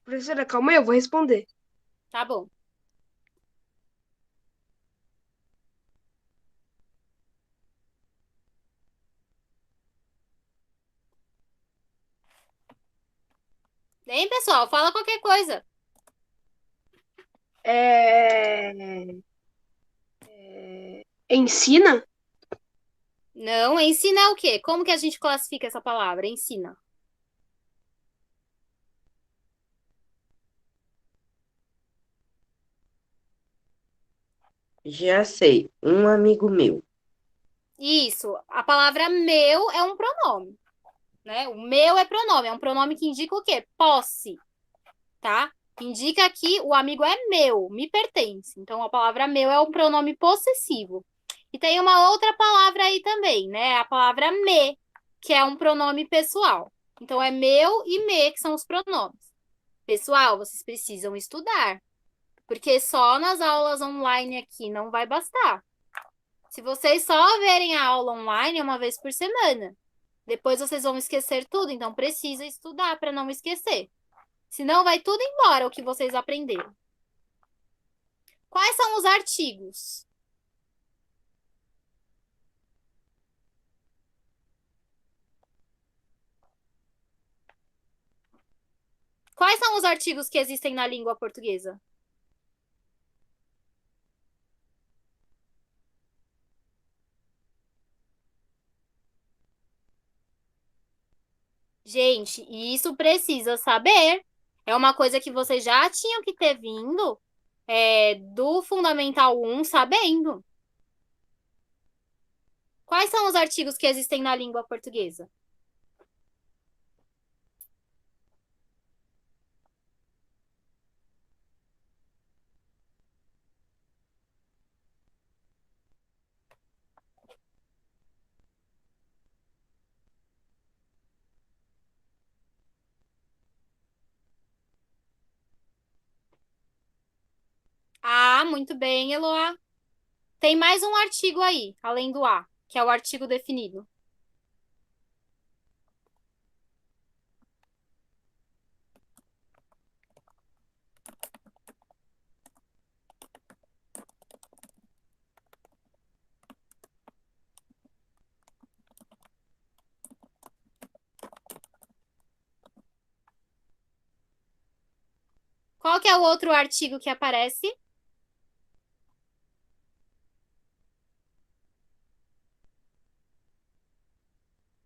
Professora, calma aí, eu vou responder. Tá bom. Pessoal? Fala qualquer coisa. Ensina? Não, ensina é o quê? Como que a gente classifica essa palavra? Ensina. Já sei. Um amigo meu. Isso. A palavra meu é um pronome, né? O meu é pronome. É um pronome que indica o quê? Posse, tá? Indica que o amigo é meu, me pertence. Então, a palavra meu é um pronome possessivo. E tem uma outra palavra aí também, né? A palavra me, que é um pronome pessoal. Então, é meu e me, que são os pronomes. Pessoal, vocês precisam estudar, porque só nas aulas online aqui não vai bastar. Se vocês só verem a aula online uma vez por semana, depois vocês vão esquecer tudo, então precisa estudar para não esquecer. Senão vai tudo embora o que vocês aprenderam. Quais são os artigos? Quais são os artigos que existem na língua portuguesa? Gente, isso precisa saber. É uma coisa que vocês já tinham que ter vindo do Fundamental 1 sabendo. Quais são os artigos que existem na língua portuguesa? Ah, muito bem, Eloá. Tem mais um artigo aí, além do a, que é o artigo definido. Qual que é o outro artigo que aparece?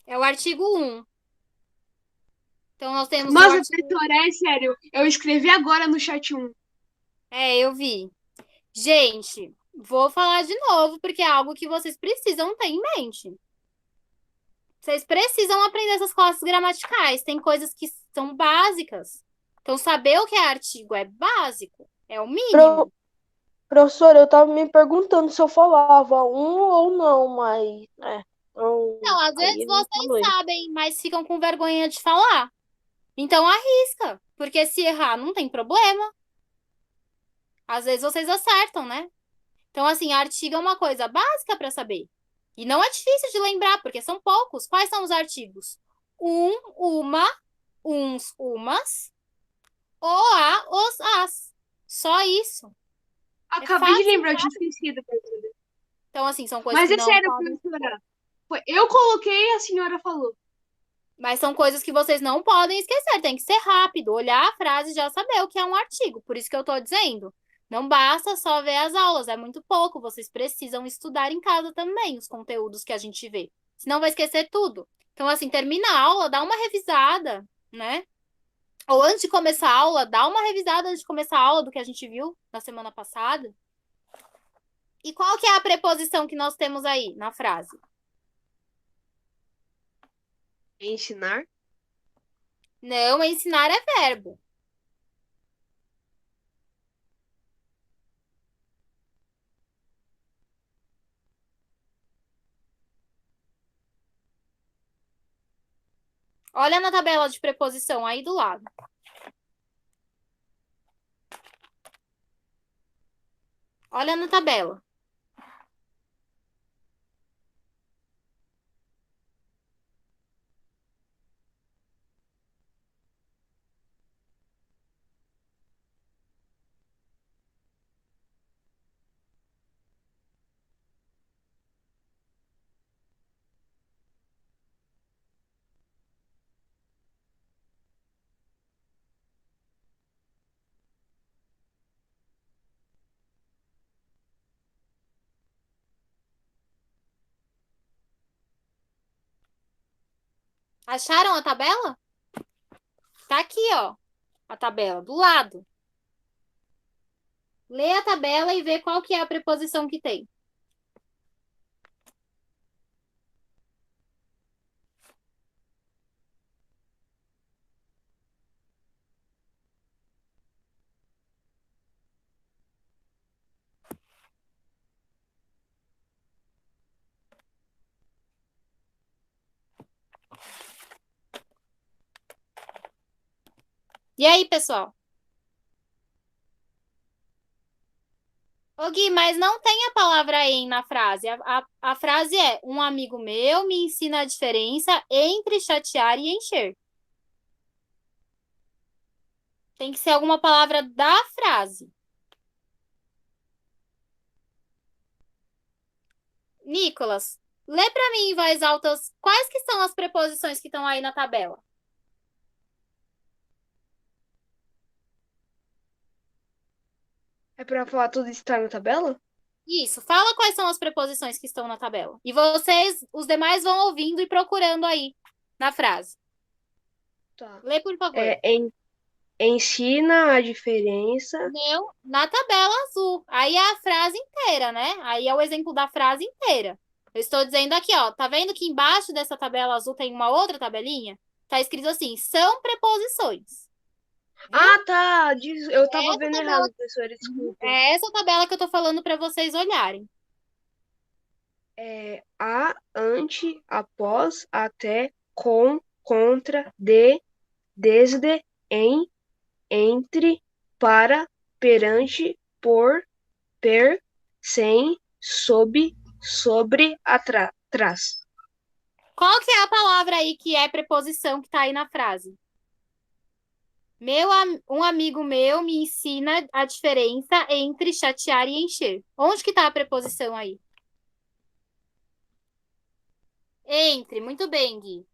É o artigo 1. Então, nós temos o Nossa, artigo... professora, é sério. Eu escrevi agora no chat 1. Eu vi. Gente, vou falar de novo, porque é algo que vocês precisam ter em mente. Vocês precisam aprender essas classes gramaticais. Tem coisas que são básicas. Então, saber o que é artigo é básico. É o mínimo. Professor, eu tava me perguntando se eu falava um ou não, mas. Não, Não, às aí vezes eu não vocês falei. sabem, mas ficam com vergonha de falar. Então, arrisca. Porque se errar, não tem problema. Às vezes vocês acertam, né? Então, assim, artigo é uma coisa básica para saber. E não é difícil de lembrar, porque são poucos. Quais são os artigos? Um, uma, uns, umas, o, a, os, as. Só isso. Acabei de fácil, lembrar, eu tinha esquecido, professora. Então, assim, são coisas Mas que é não sério, podem. professora. Eu coloquei e a senhora falou. Mas são coisas que vocês não podem esquecer. Tem que ser rápido, olhar a frase e já saber o que é um artigo. Por isso que eu tô dizendo. Não basta só ver as aulas, é muito pouco. Vocês precisam estudar em casa também os conteúdos que a gente vê. Senão vai esquecer tudo. Então, assim, termina a aula, dá uma revisada, né? Ou antes de começar a aula, dá uma revisada antes de começar a aula do que a gente viu na semana passada. E qual que é a preposição que nós temos aí na frase? Ensinar? Não, ensinar é verbo. Olha na tabela de preposição aí do lado. Olha na tabela. Acharam a tabela? Tá aqui, ó. A tabela do lado. Lê a tabela e vê qual que é a preposição que tem. E aí, pessoal? Ô, Gui, mas não tem a palavra em na frase. A frase é: um amigo meu me ensina a diferença entre chatear e encher. Tem que ser alguma palavra da frase. Nicolas, lê para mim em voz alta quais que são as preposições que estão aí na tabela. É pra falar tudo isso que tá na tabela? Isso, fala quais são as preposições que estão na tabela. E vocês, os demais, vão ouvindo e procurando aí na frase. Tá. Lê, por favor. Ensina a diferença. Meu, na tabela azul. Aí é a frase inteira, né? Aí é o exemplo da frase inteira. Eu estou dizendo aqui, ó. Tá vendo que embaixo dessa tabela azul tem uma outra tabelinha? Tá escrito assim: são preposições. Ah, tá. Eu tava Essa vendo tabela- errado, professora. Desculpa. É essa tabela que eu tô falando para vocês olharem. A, ante, após, até, com, contra, de, desde, em, entre, para, perante, por, per, sem, sob, sobre, atrás. Qual que é a palavra aí que é preposição que tá aí na frase? Um amigo meu me ensina a diferença entre chatear e encher. Onde que tá a preposição aí? Entre, muito bem, Gui.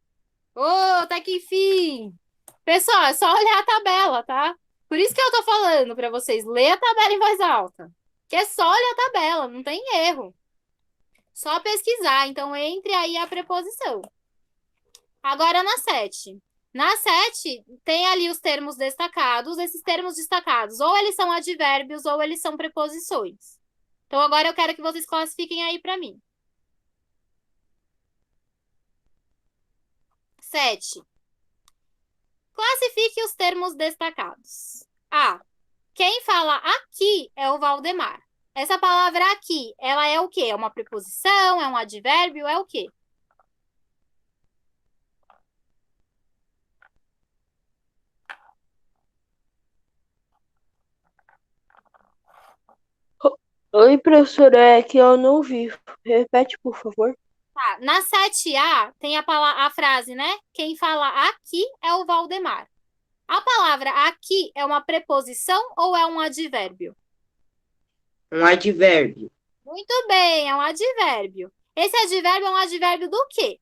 Ô, tá que enfim! Pessoal, é só olhar a tabela, tá? Por isso que eu tô falando pra vocês, lê a tabela em voz alta. Que é só olhar a tabela, não tem erro. Só pesquisar, então entre aí a preposição. Agora na 7. Na 7, tem ali os termos destacados. Esses termos destacados, ou eles são advérbios, ou eles são preposições. Então, agora eu quero que vocês classifiquem aí para mim. 7. Classifique os termos destacados. A. Quem fala aqui é o Valdemar. Essa palavra aqui, ela é o quê? É uma preposição? É um advérbio? É o quê? Oi, professora, é que eu não vi. Repete, por favor. Tá. Na 7A tem a frase, né? Quem fala aqui é o Valdemar. A palavra aqui é uma preposição ou é um advérbio? Um advérbio. Muito bem, é um advérbio. Esse advérbio é um advérbio do quê?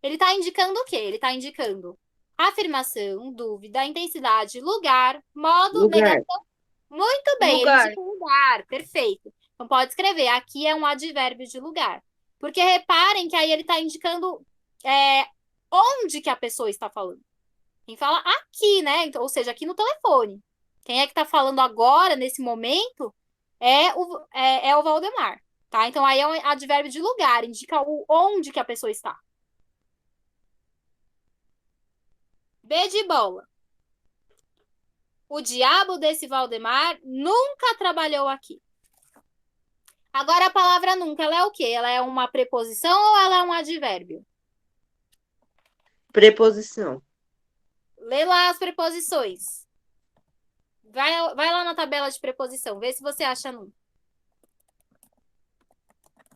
Ele está indicando o quê? Ele está indicando afirmação, dúvida, intensidade, lugar, modo, Lugar. negação. Muito bem, ele Lugar. indica um lugar, perfeito. Então pode escrever, aqui é um advérbio de lugar. Porque reparem que aí ele está indicando onde que a pessoa está falando. Quem fala aqui, né? Então, ou seja, aqui no telefone. Quem é que está falando agora, nesse momento, é o Valdemar. Tá? Então aí é um advérbio de lugar, indica onde que a pessoa está. B de bola. O diabo desse Valdemar nunca trabalhou aqui. Agora a palavra nunca, ela é o quê? Ela é uma preposição ou ela é um advérbio? Preposição. Lê lá as preposições. Vai lá na tabela de preposição, vê se você acha nunca.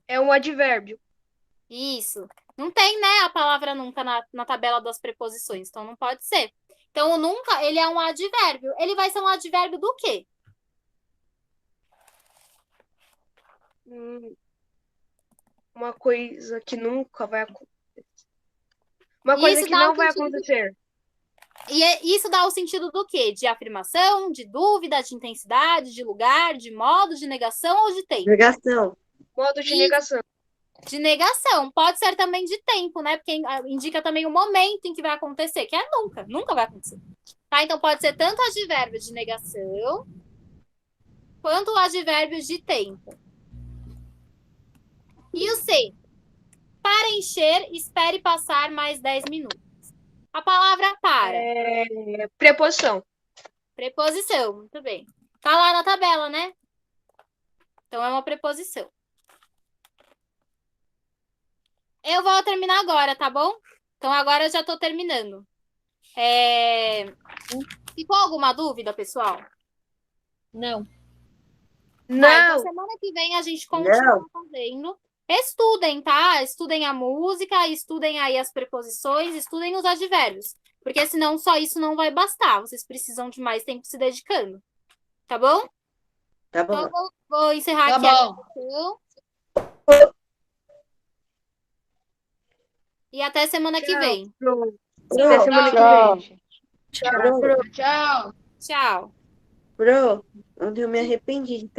É um advérbio. Isso. Não tem, né, a palavra nunca na tabela das preposições, então não pode ser. Então, o nunca, ele é um advérbio. Ele vai ser um advérbio do quê? Uma coisa que nunca vai acontecer. Uma coisa Isso que dá não um vai sentido acontecer. E isso dá o sentido do quê? De afirmação, de dúvida, de intensidade, de lugar, de modo, de negação ou de tempo? Negação. Modo de Isso. negação. De negação. Pode ser também de tempo, né? Porque indica também o momento em que vai acontecer, que é nunca. Nunca vai acontecer. Tá? Então pode ser tanto advérbio de negação, quanto advérbios de tempo. E o C, para encher, espere passar mais 10 minutos. A palavra para. Preposição. Preposição, muito bem. Tá lá na tabela, né? Então é uma preposição. Eu vou terminar agora, tá bom? Então agora eu já tô terminando. Ficou alguma dúvida, pessoal? Não. Tá, então Não. semana que vem a gente continua fazendo. Estudem, tá? Estudem a música, estudem aí as preposições, estudem os advérbios. Porque senão só isso não vai bastar. Vocês precisam de mais tempo se dedicando. Tá bom? Tá Então bom. eu vou encerrar Tá aqui a bom. gravação. E até semana que Tchau. vem. Até semana que Tchau. vem. Tchau. Tchau. Tchau. Bro, ontem eu me arrependi de ter